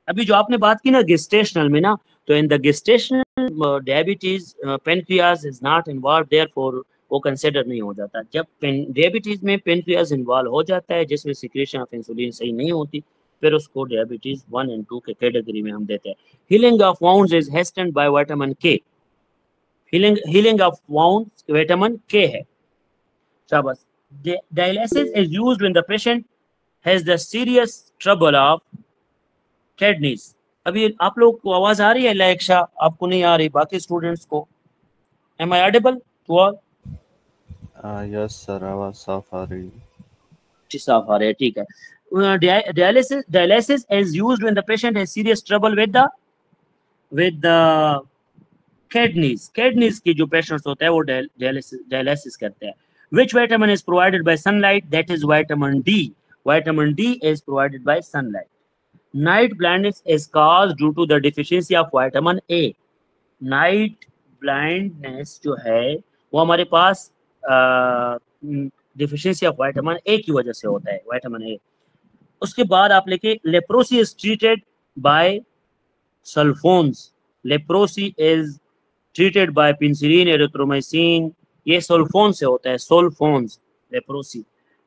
अभी जो आपने बात की ना गेस्टेशनल में ना, तो in the gestational diabetes pancreas is not involve, therefore वो कंसिडर नहीं हो जाता। जब डायबिटीज में पेनक्रियाज इन्वॉल्व हो जाता है, जिसमें सिक्रेशन ऑफ इंसुलिन सही नहीं होती, फिर उसको डायबिटीज 1 और 2 के कैटेगरी में हम देते हैं। Healing of wounds is hastened by vitamin K. Healing of wounds vitamin K है। शाबाश। Dialysis is used when the patient has the serious trouble of kidneys. अभी आप लोग को आवाज आ रही है? लाइक शाह, आपको नहीं आ रही, बाकी स्टूडेंट्स को am I audible to all? Yes sir, आवाज साफ आ रही है। साफ आ रही है, ठीक है। dialysis is used when the patient has serious trouble with the kidneys की जो पेशेंट्स होते हैं वो dialysis करते हैं। Which vitamin is provided by sunlight? That is vitamin D. Vitamin D is provided by sunlight. Night blindness is caused due to the deficiency of vitamin A. Night blindness जो है वो हमारे पास deficiency of vitamin A की वजह से होता है, vitamin A। उसके बाद आप लेके leprosy is treated by sulfones. Leprosy is treated by penicillin, erythromycin, ये सल्फोन से होता है, sulfones, leprosy.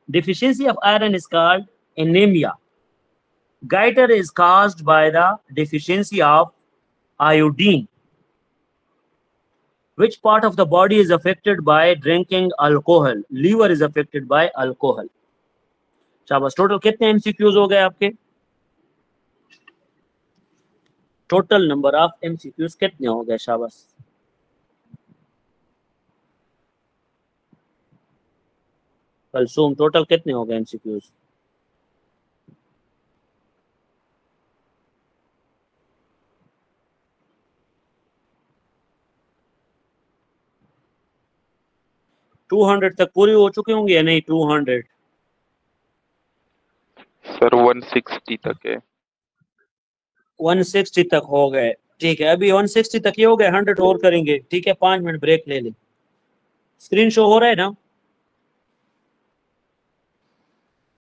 Deficiency of iron is called anaemia. Goitre is caused by the deficiency of iodine. Which part of the body is affected by drinking alcohol? Liver is affected by alcohol. शाबाश। Total कितने MCQs हो गए आपके? Total number of MCQs कितने हो गए? शाबाश। Kulsoom, total कितने हो गए एमसीक्यूज? टू 200 तक पूरी हो चुकी होंगी या नहीं? 200 सर 160 तक है। 160 तक हो गए, ठीक है। अभी 160 तक ही हो गए, 100 और करेंगे, ठीक है। 5 मिनट ब्रेक ले लें। स्क्रीन शो हो रहा है ना?